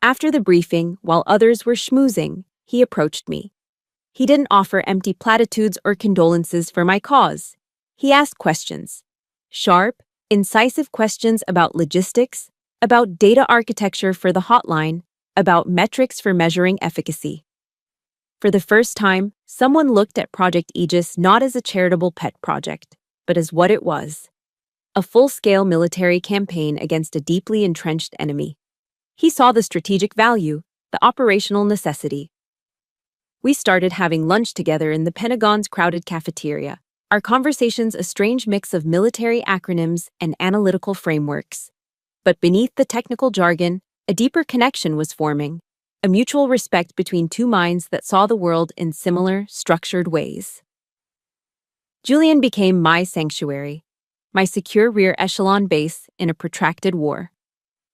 After the briefing, while others were schmoozing, he approached me. He didn't offer empty platitudes or condolences for my cause. He asked questions. Sharp, incisive questions about logistics, about data architecture for the hotline, about metrics for measuring efficacy. For the first time, someone looked at Project Aegis not as a charitable pet project, but as what it was: a full-scale military campaign against a deeply entrenched enemy. He saw the strategic value, the operational necessity. We started having lunch together in the Pentagon's crowded cafeteria, our conversations a strange mix of military acronyms and analytical frameworks. But beneath the technical jargon, a deeper connection was forming, a mutual respect between 2 minds that saw the world in similar, structured ways. Julian became my sanctuary, my secure rear echelon base in a protracted war.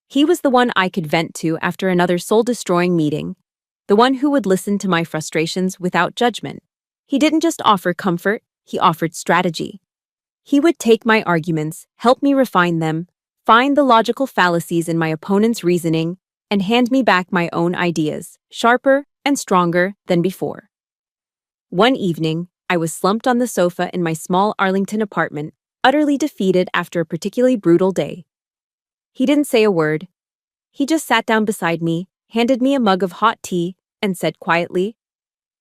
He was the one I could vent to after another soul-destroying meeting, the one who would listen to my frustrations without judgment. He didn't just offer comfort, he offered strategy. He would take my arguments, help me refine them, find the logical fallacies in my opponent's reasoning, and hand me back my own ideas, sharper and stronger than before. One evening, I was slumped on the sofa in my small Arlington apartment, utterly defeated after a particularly brutal day. He didn't say a word. He just sat down beside me, handed me a mug of hot tea, and said quietly,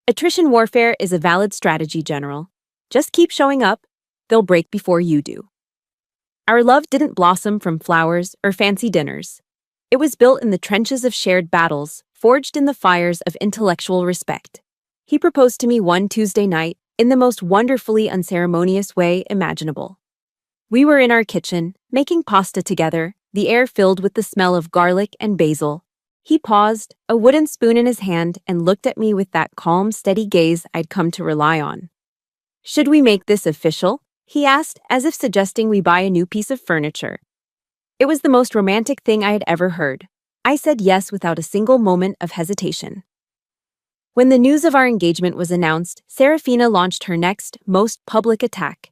"Attrition warfare is a valid strategy, General. Just keep showing up. They'll break before you do." Our love didn't blossom from flowers or fancy dinners. It was built in the trenches of shared battles, forged in the fires of intellectual respect. He proposed to me one Tuesday night in the most wonderfully unceremonious way imaginable. We were in our kitchen, making pasta together, the air filled with the smell of garlic and basil. He paused, a wooden spoon in his hand, and looked at me with that calm, steady gaze I'd come to rely on. "Should we make this official?" he asked, as if suggesting we buy a new piece of furniture. It was the most romantic thing I had ever heard. I said yes without a single moment of hesitation. When the news of our engagement was announced, Serafina launched her next, most public attack.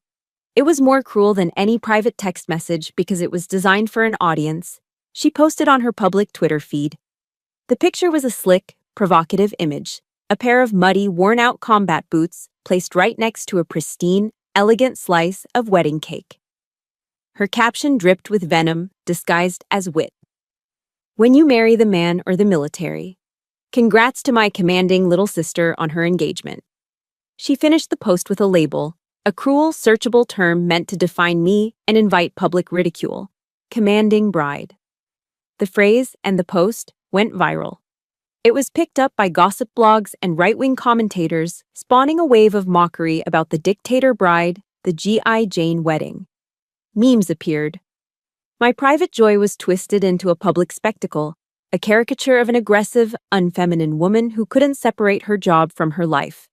It was more cruel than any private text message because it was designed for an audience. She posted on her public Twitter feed. The picture was a slick, provocative image, a pair of muddy, worn-out combat boots placed right next to a pristine, elegant slice of wedding cake. Her caption dripped with venom, disguised as wit. "When you marry the man or the military. Congrats to my commanding little sister on her engagement." She finished the post with a label, a cruel, searchable term meant to define me and invite public ridicule: commanding bride. The phrase and the post went viral. It was picked up by gossip blogs and right-wing commentators, spawning a wave of mockery about the dictator bride, the G.I. Jane wedding. Memes appeared. My private joy was twisted into a public spectacle, a caricature of an aggressive, unfeminine woman who couldn't separate her job from her life.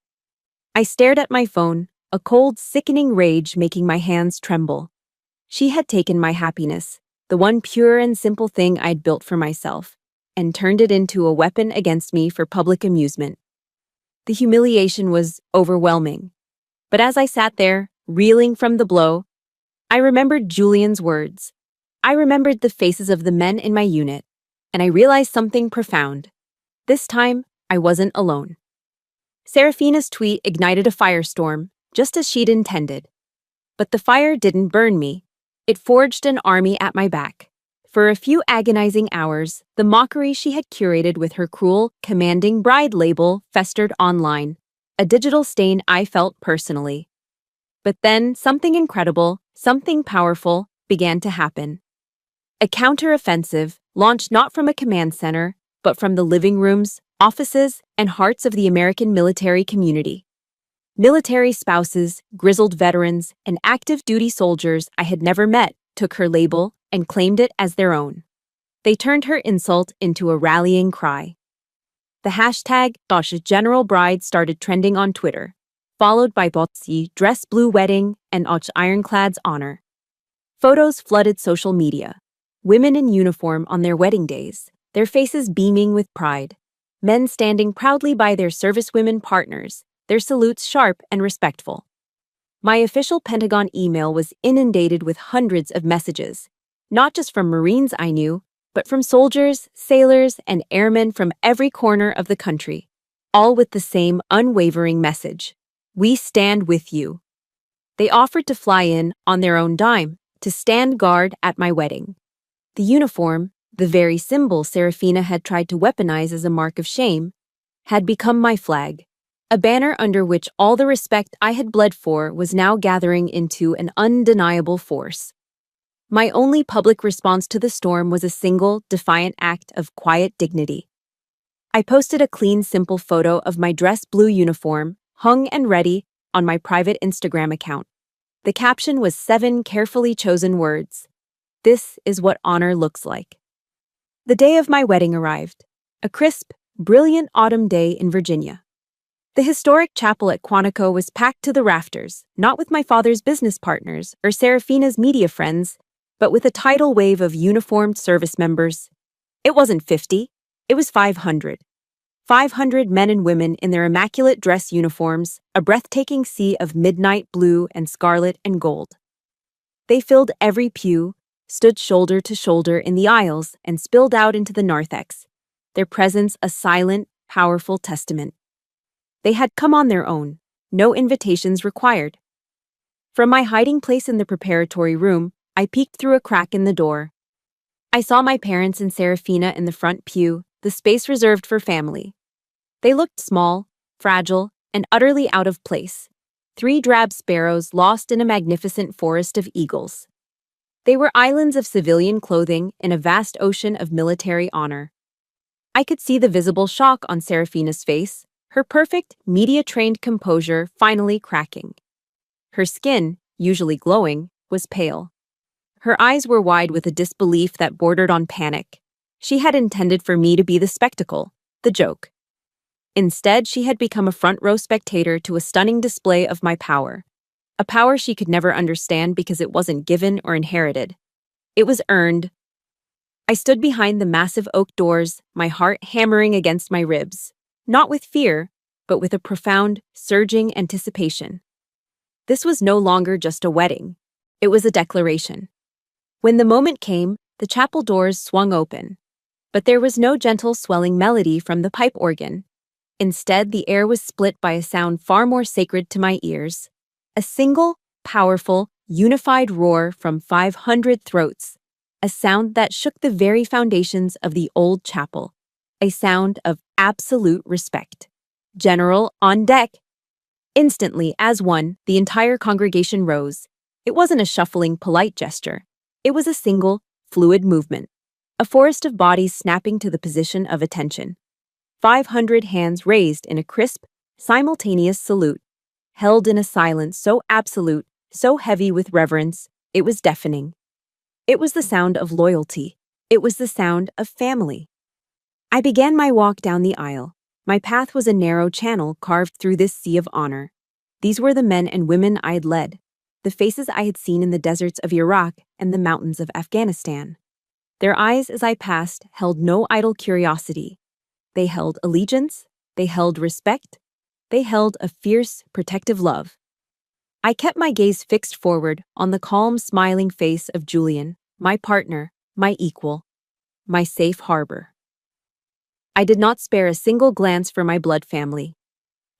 I stared at my phone, a cold, sickening rage making my hands tremble. She had taken my happiness, the one pure and simple thing I'd built for myself, and turned it into a weapon against me for public amusement. The humiliation was overwhelming. But as I sat there, reeling from the blow, I remembered Julian's words. I remembered the faces of the men in my unit, and I realized something profound. This time, I wasn't alone. Serafina's tweet ignited a firestorm, just as she'd intended. But the fire didn't burn me. It forged an army at my back. For a few agonizing hours, the mockery she had curated with her cruel, commanding bride label festered online. a digital stain I felt personally. But then something incredible, something powerful, began to happen. A counter-offensive, launched not from a command center, but from the living rooms, offices, and hearts of the American military community. Military spouses, grizzled veterans, and active duty soldiers I had never met took her label and claimed it as their own. They turned her insult into a rallying cry. The hashtag #General Bride started trending on Twitter, followed by #Botsi Dress Blue Wedding and #Ironclad's Honor. Photos flooded social media. Women in uniform on their wedding days, their faces beaming with pride. Men standing proudly by their servicewomen partners, their salutes sharp and respectful. My official Pentagon email was inundated with hundreds of messages, not just from Marines I knew, but from soldiers, sailors, and airmen from every corner of the country, all with the same unwavering message: we stand with you. They offered to fly in on their own dime to stand guard at my wedding. The uniform, the very symbol Serafina had tried to weaponize as a mark of shame, had become my flag, a banner under which all the respect I had bled for was now gathering into an undeniable force. My only public response to the storm was a single, defiant act of quiet dignity. I posted a clean, simple photo of my dress blue uniform, hung and ready, on my private Instagram account. The caption was 7 carefully chosen words. This is what honor looks like. The day of my wedding arrived, a crisp, brilliant autumn day in Virginia. The historic chapel at Quantico was packed to the rafters, not with my father's business partners or Serafina's media friends, but with a tidal wave of uniformed service members. It wasn't 50, it was 500. 500 men and women in their immaculate dress uniforms, a breathtaking sea of midnight blue and scarlet and gold. They filled every pew, stood shoulder to shoulder in the aisles, and spilled out into the narthex, their presence a silent, powerful testament. They had come on their own, no invitations required. From my hiding place in the preparatory room, I peeked through a crack in the door. I saw my parents and Serafina in the front pew, the space reserved for family. They looked small, fragile, and utterly out of place, 3 drab sparrows lost in a magnificent forest of eagles. They were islands of civilian clothing in a vast ocean of military honor. I could see the visible shock on Serafina's face, her perfect, media-trained composure finally cracking. Her skin, usually glowing, was pale. Her eyes were wide with a disbelief that bordered on panic. She had intended for me to be the spectacle, the joke. Instead, she had become a front-row spectator to a stunning display of my power. A power she could never understand because it wasn't given or inherited. It was earned. I stood behind the massive oak doors, my heart hammering against my ribs, not with fear, but with a profound, surging anticipation. This was no longer just a wedding. It was a declaration. When the moment came, the chapel doors swung open. But there was no gentle swelling melody from the pipe organ. Instead, the air was split by a sound far more sacred to my ears. A single, powerful, unified roar from 500 throats. A sound that shook the very foundations of the old chapel. A sound of absolute respect. General, on deck! Instantly, as one, the entire congregation rose. It wasn't a shuffling, polite gesture. It was a single, fluid movement. A forest of bodies snapping to the position of attention. 500 hands raised in a crisp, simultaneous salute, held in a silence so absolute, so heavy with reverence, it was deafening. It was the sound of loyalty. It was the sound of family. I began my walk down the aisle. My path was a narrow channel carved through this sea of honor. These were the men and women I had led, the faces I had seen in the deserts of Iraq and the mountains of Afghanistan. Their eyes as I passed held no idle curiosity. They held allegiance, they held respect, they held a fierce, protective love. I kept my gaze fixed forward on the calm, smiling face of Julian, my partner, my equal, my safe harbor. I did not spare a single glance for my blood family.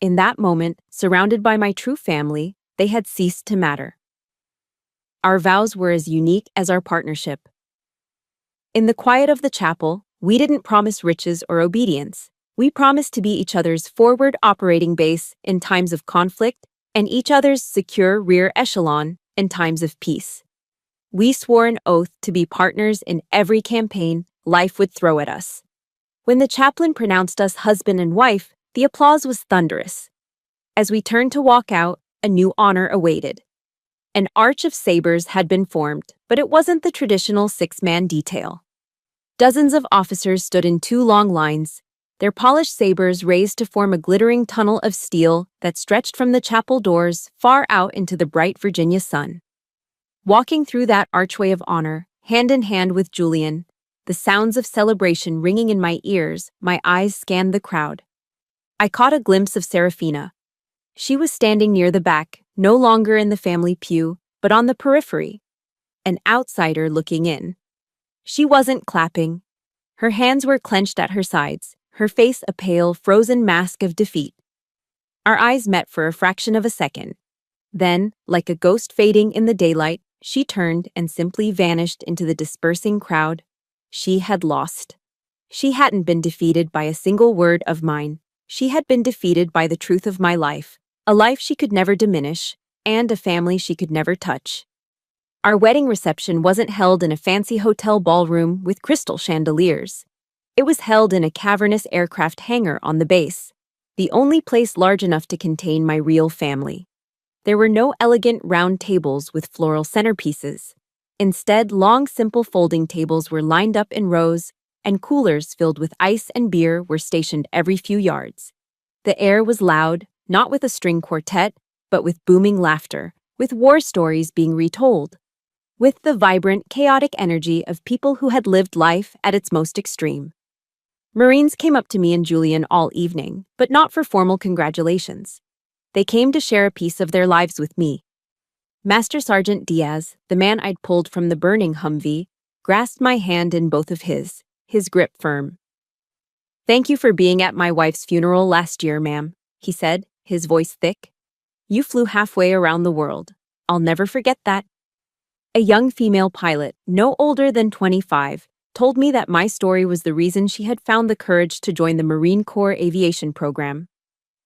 In that moment, surrounded by my true family, they had ceased to matter. Our vows were as unique as our partnership. In the quiet of the chapel, we didn't promise riches or obedience. We promised to be each other's forward operating base in times of conflict and each other's secure rear echelon in times of peace. We swore an oath to be partners in every campaign life would throw at us. When the chaplain pronounced us husband and wife, the applause was thunderous. As we turned to walk out, a new honor awaited. An arch of sabers had been formed, but it wasn't the traditional six-man detail. Dozens of officers stood in two long lines, their polished sabers raised to form a glittering tunnel of steel that stretched from the chapel doors far out into the bright Virginia sun. Walking through that archway of honor, hand in hand with Julian, the sounds of celebration ringing in my ears, my eyes scanned the crowd. I caught a glimpse of Serafina. She was standing near the back, no longer in the family pew, but on the periphery, an outsider looking in. She wasn't clapping. Her hands were clenched at her sides, her face a pale, frozen mask of defeat. Our eyes met for a fraction of a second. Then, like a ghost fading in the daylight, she turned and simply vanished into the dispersing crowd. She had lost. She hadn't been defeated by a single word of mine. She had been defeated by the truth of my life, a life she could never diminish, and a family she could never touch. Our wedding reception wasn't held in a fancy hotel ballroom with crystal chandeliers. It was held in a cavernous aircraft hangar on the base, the only place large enough to contain my real family. There were no elegant round tables with floral centerpieces. Instead, long, simple folding tables were lined up in rows, and coolers filled with ice and beer were stationed every few yards. The air was loud, not with a string quartet, but with booming laughter, with war stories being retold, with the vibrant, chaotic energy of people who had lived life at its most extreme. Marines came up to me and Julian all evening, but not for formal congratulations. They came to share a piece of their lives with me. Master Sergeant Diaz, the man I'd pulled from the burning Humvee, grasped my hand in both of his grip firm. "Thank you for being at my wife's funeral last year, ma'am," he said, his voice thick. "You flew halfway around the world. I'll never forget that." A young female pilot, no older than 25, told me that my story was the reason she had found the courage to join the Marine Corps aviation program.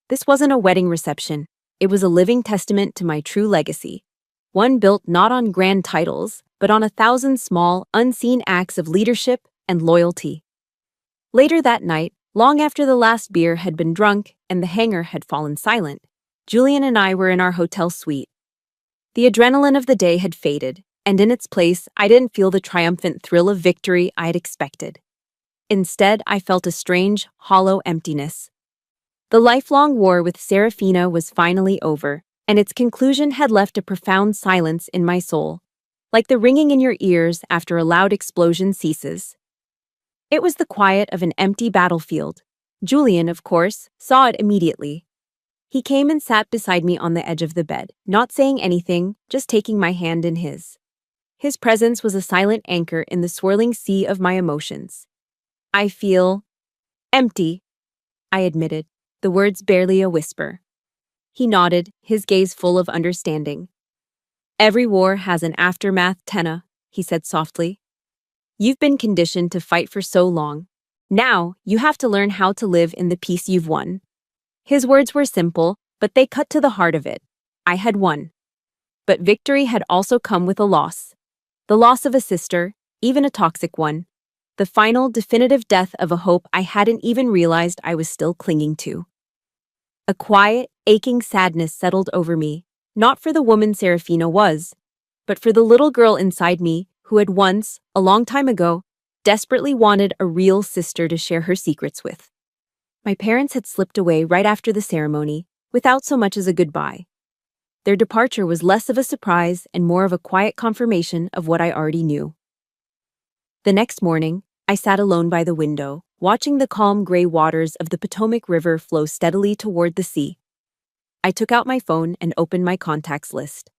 This wasn't a wedding reception. It was a living testament to my true legacy, one built not on grand titles, but on 1,000 small, unseen acts of leadership and loyalty. Later that night, long after the last beer had been drunk and the hangar had fallen silent, Julian and I were in our hotel suite. The adrenaline of the day had faded, and in its place, I didn't feel the triumphant thrill of victory I'd expected. Instead, I felt a strange, hollow emptiness. The lifelong war with Serafina was finally over, and its conclusion had left a profound silence in my soul, like the ringing in your ears after a loud explosion ceases. It was the quiet of an empty battlefield. Julian, of course, saw it immediately. He came and sat beside me on the edge of the bed, not saying anything, just taking my hand in his. His presence was a silent anchor in the swirling sea of my emotions. "I feel empty," I admitted, the words barely a whisper. He nodded, his gaze full of understanding. "Every war has an aftermath, Tenna," he said softly. "You've been conditioned to fight for so long. Now, you have to learn how to live in the peace you've won." His words were simple, but they cut to the heart of it. I had won. But victory had also come with a loss. The loss of a sister, even a toxic one. The final, definitive death of a hope I hadn't even realized I was still clinging to. A quiet, aching sadness settled over me, not for the woman Serafina was, but for the little girl inside me who had once, a long time ago, desperately wanted a real sister to share her secrets with. My parents had slipped away right after the ceremony, without so much as a goodbye. Their departure was less of a surprise and more of a quiet confirmation of what I already knew. The next morning, I sat alone by the window, watching the calm gray waters of the Potomac River flow steadily toward the sea. I took out my phone and opened my contacts list.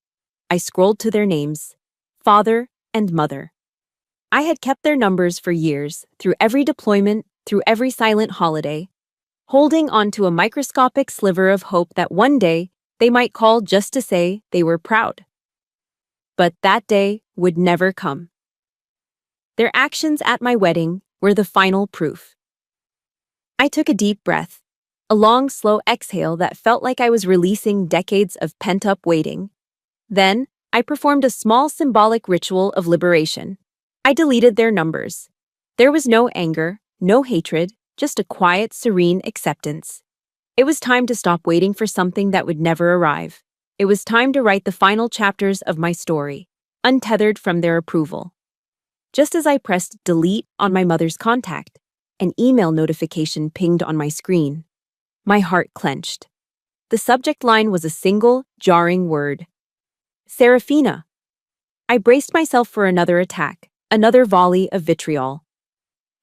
I scrolled to their names, father and mother. I had kept their numbers for years, through every deployment, through every silent holiday, holding onto a microscopic sliver of hope that one day they might call just to say they were proud. But that day would never come. Their actions at my wedding were the final proof. I took a deep breath, a long, slow exhale that felt like I was releasing decades of pent-up waiting. Then, I performed a small symbolic ritual of liberation. I deleted their numbers. There was no anger, no hatred, just a quiet, serene acceptance. It was time to stop waiting for something that would never arrive. It was time to write the final chapters of my story, untethered from their approval. Just as I pressed delete on my mother's contact, an email notification pinged on my screen. My heart clenched. The subject line was a single, jarring word. Serafina. I braced myself for another attack, another volley of vitriol.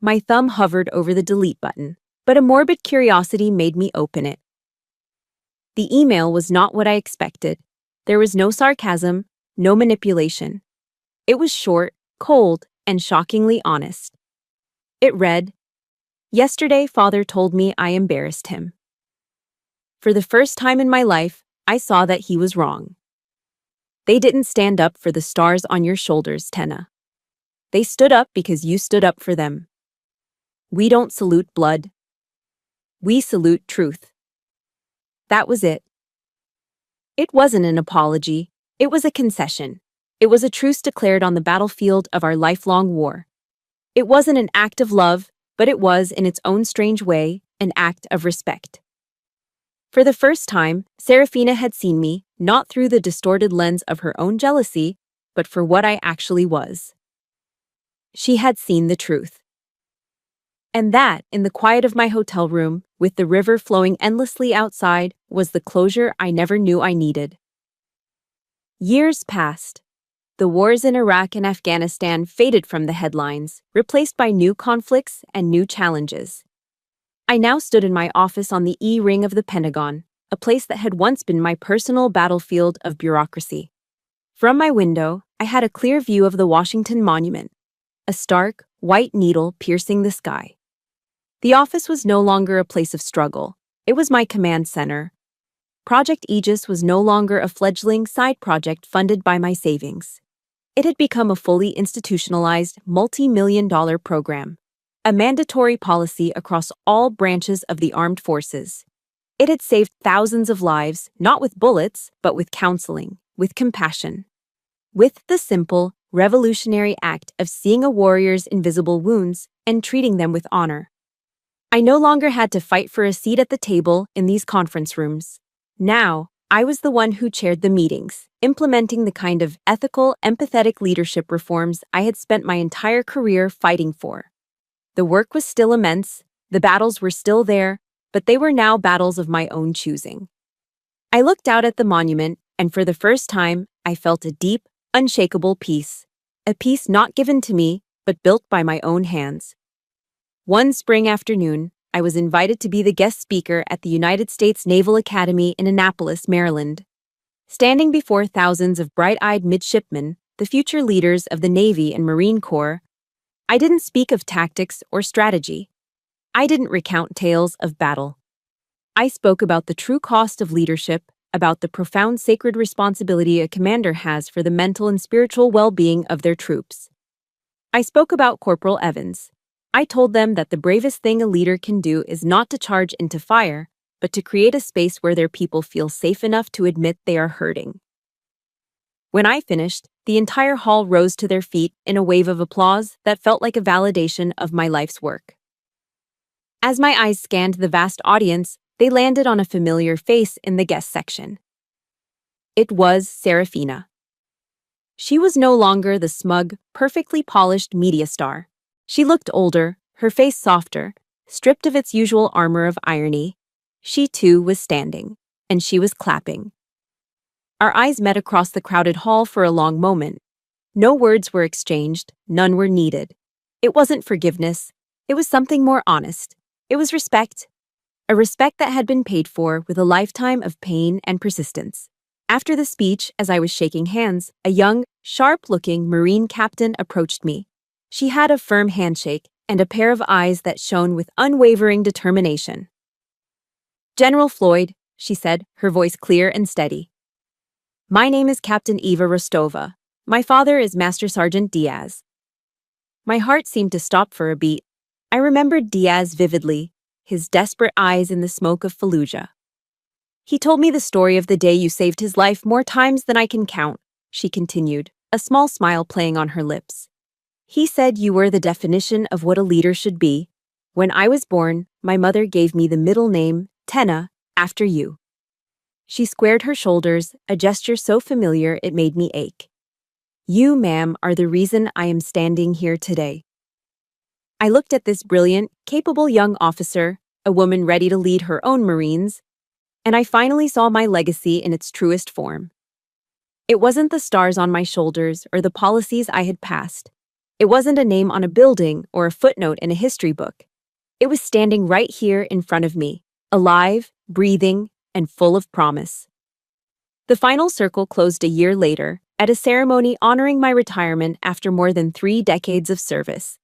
My thumb hovered over the delete button, but a morbid curiosity made me open it. The email was not what I expected. There was no sarcasm, no manipulation. It was short, cold, and shockingly honest. It read, "Yesterday, Father told me I embarrassed him. For the first time in my life, I saw that he was wrong. They didn't stand up for the stars on your shoulders, Tenna. They stood up because you stood up for them. We don't salute blood. We salute truth." That was it. It wasn't an apology. It was a concession. It was a truce declared on the battlefield of our lifelong war. It wasn't an act of love, but it was, in its own strange way, an act of respect. For the first time, Serafina had seen me, not through the distorted lens of her own jealousy, but for what I actually was. She had seen the truth. And that, in the quiet of my hotel room, with the river flowing endlessly outside, was the closure I never knew I needed. Years passed. The wars in Iraq and Afghanistan faded from the headlines, replaced by new conflicts and new challenges. I now stood in my office on the E-ring of the Pentagon, a place that had once been my personal battlefield of bureaucracy. From my window, I had a clear view of the Washington Monument, a stark, white needle piercing the sky. The office was no longer a place of struggle. It was my command center. Project Aegis was no longer a fledgling side project funded by my savings. It had become a fully institutionalized, multi-million-dollar program, a mandatory policy across all branches of the armed forces. It had saved thousands of lives, not with bullets, but with counseling, with compassion. With the simple, revolutionary act of seeing a warrior's invisible wounds and treating them with honor. I no longer had to fight for a seat at the table in these conference rooms. Now, I was the one who chaired the meetings, implementing the kind of ethical, empathetic leadership reforms I had spent my entire career fighting for. The work was still immense, the battles were still there, but they were now battles of my own choosing. I looked out at the monument, and for the first time, I felt a deep, unshakable peace. A peace not given to me, but built by my own hands. One spring afternoon, I was invited to be the guest speaker at the United States Naval Academy in Annapolis, Maryland. Standing before thousands of bright-eyed midshipmen, the future leaders of the Navy and Marine Corps, I didn't speak of tactics or strategy. I didn't recount tales of battle. I spoke about the true cost of leadership, about the profound sacred responsibility a commander has for the mental and spiritual well-being of their troops. I spoke about Corporal Evans. I told them that the bravest thing a leader can do is not to charge into fire, but to create a space where their people feel safe enough to admit they are hurting. When I finished, the entire hall rose to their feet in a wave of applause that felt like a validation of my life's work. As my eyes scanned the vast audience, they landed on a familiar face in the guest section. It was Serafina. She was no longer the smug, perfectly polished media star. She looked older, her face softer, stripped of its usual armor of irony. She too was standing, and she was clapping. Our eyes met across the crowded hall for a long moment. No words were exchanged, none were needed. It wasn't forgiveness, it was something more honest. It was respect. A respect that had been paid for with a lifetime of pain and persistence. After the speech, as I was shaking hands, a young, sharp-looking Marine captain approached me. She had a firm handshake and a pair of eyes that shone with unwavering determination. "General Floyd," she said, her voice clear and steady. "My name is Captain Eva Rostova. My father is Master Sergeant Diaz." My heart seemed to stop for a beat. I remembered Diaz vividly. his desperate eyes in the smoke of Fallujah. He told me the story of the day you saved his life more times than I can count, she continued, a small smile playing on her lips. He said you were the definition of what a leader should be. When I was born, my mother gave me the middle name, Tenna, after you. She squared her shoulders, a gesture so familiar it made me ache. You, ma'am, are the reason I am standing here today. I looked at this brilliant, capable young officer, a woman ready to lead her own Marines, and I finally saw my legacy in its truest form. It wasn't the stars on my shoulders or the policies I had passed. It wasn't a name on a building or a footnote in a history book. It was standing right here in front of me, alive, breathing, and full of promise. The final circle closed a year later, at a ceremony honoring my retirement after more than 3 decades of service.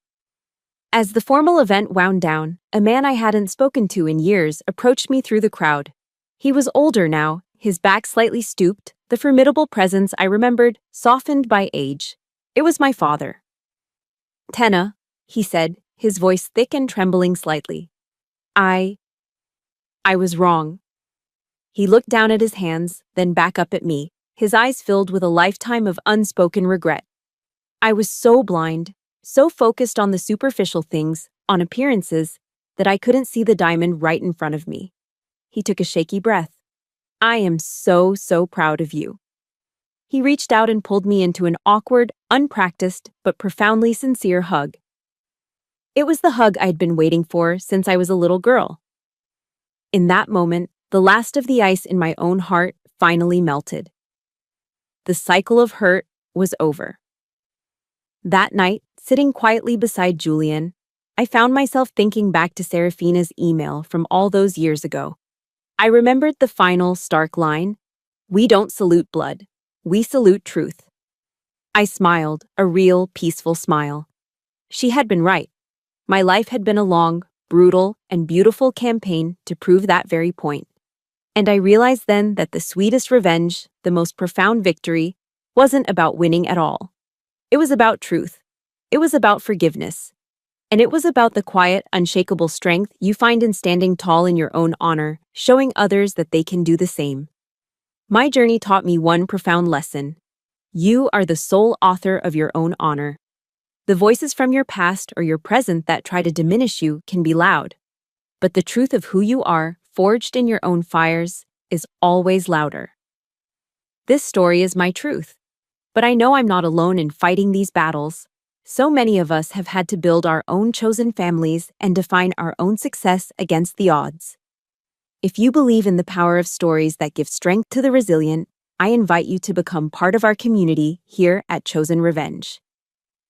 As the formal event wound down, a man I hadn't spoken to in years approached me through the crowd. He was older now, his back slightly stooped, the formidable presence I remembered softened by age. It was my father. Tenna, he said, his voice thick and trembling slightly. I was wrong. He looked down at his hands, then back up at me, his eyes filled with a lifetime of unspoken regret. I was so blind, so focused on the superficial things, on appearances, that I couldn't see the diamond right in front of me. He took a shaky breath. I am so proud of you. He reached out and pulled me into an awkward, unpracticed, but profoundly sincere hug. It was the hug I'd been waiting for since I was a little girl. In that moment, the last of the ice in my own heart finally melted. The cycle of hurt was over. That night, sitting quietly beside Julian, I found myself thinking back to Serafina's email from all those years ago. I remembered the final, stark line, "We don't salute blood. We salute truth." I smiled, a real, peaceful smile. She had been right. My life had been a long, brutal, and beautiful campaign to prove that very point. And I realized then that the sweetest revenge, the most profound victory, wasn't about winning at all. It was about truth. It was about forgiveness. And it was about the quiet, unshakable strength you find in standing tall in your own honor, showing others that they can do the same. My journey taught me one profound lesson. You are the sole author of your own honor. The voices from your past or your present that try to diminish you can be loud. But the truth of who you are, forged in your own fires, is always louder. This story is my truth. But I know I'm not alone in fighting these battles. So many of us have had to build our own chosen families and define our own success against the odds. If you believe in the power of stories that give strength to the resilient, I invite you to become part of our community here at Chosen Revenge.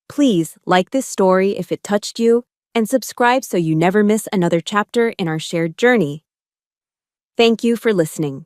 Please like this story if it touched you, and subscribe so you never miss another chapter in our shared journey. Thank you for listening.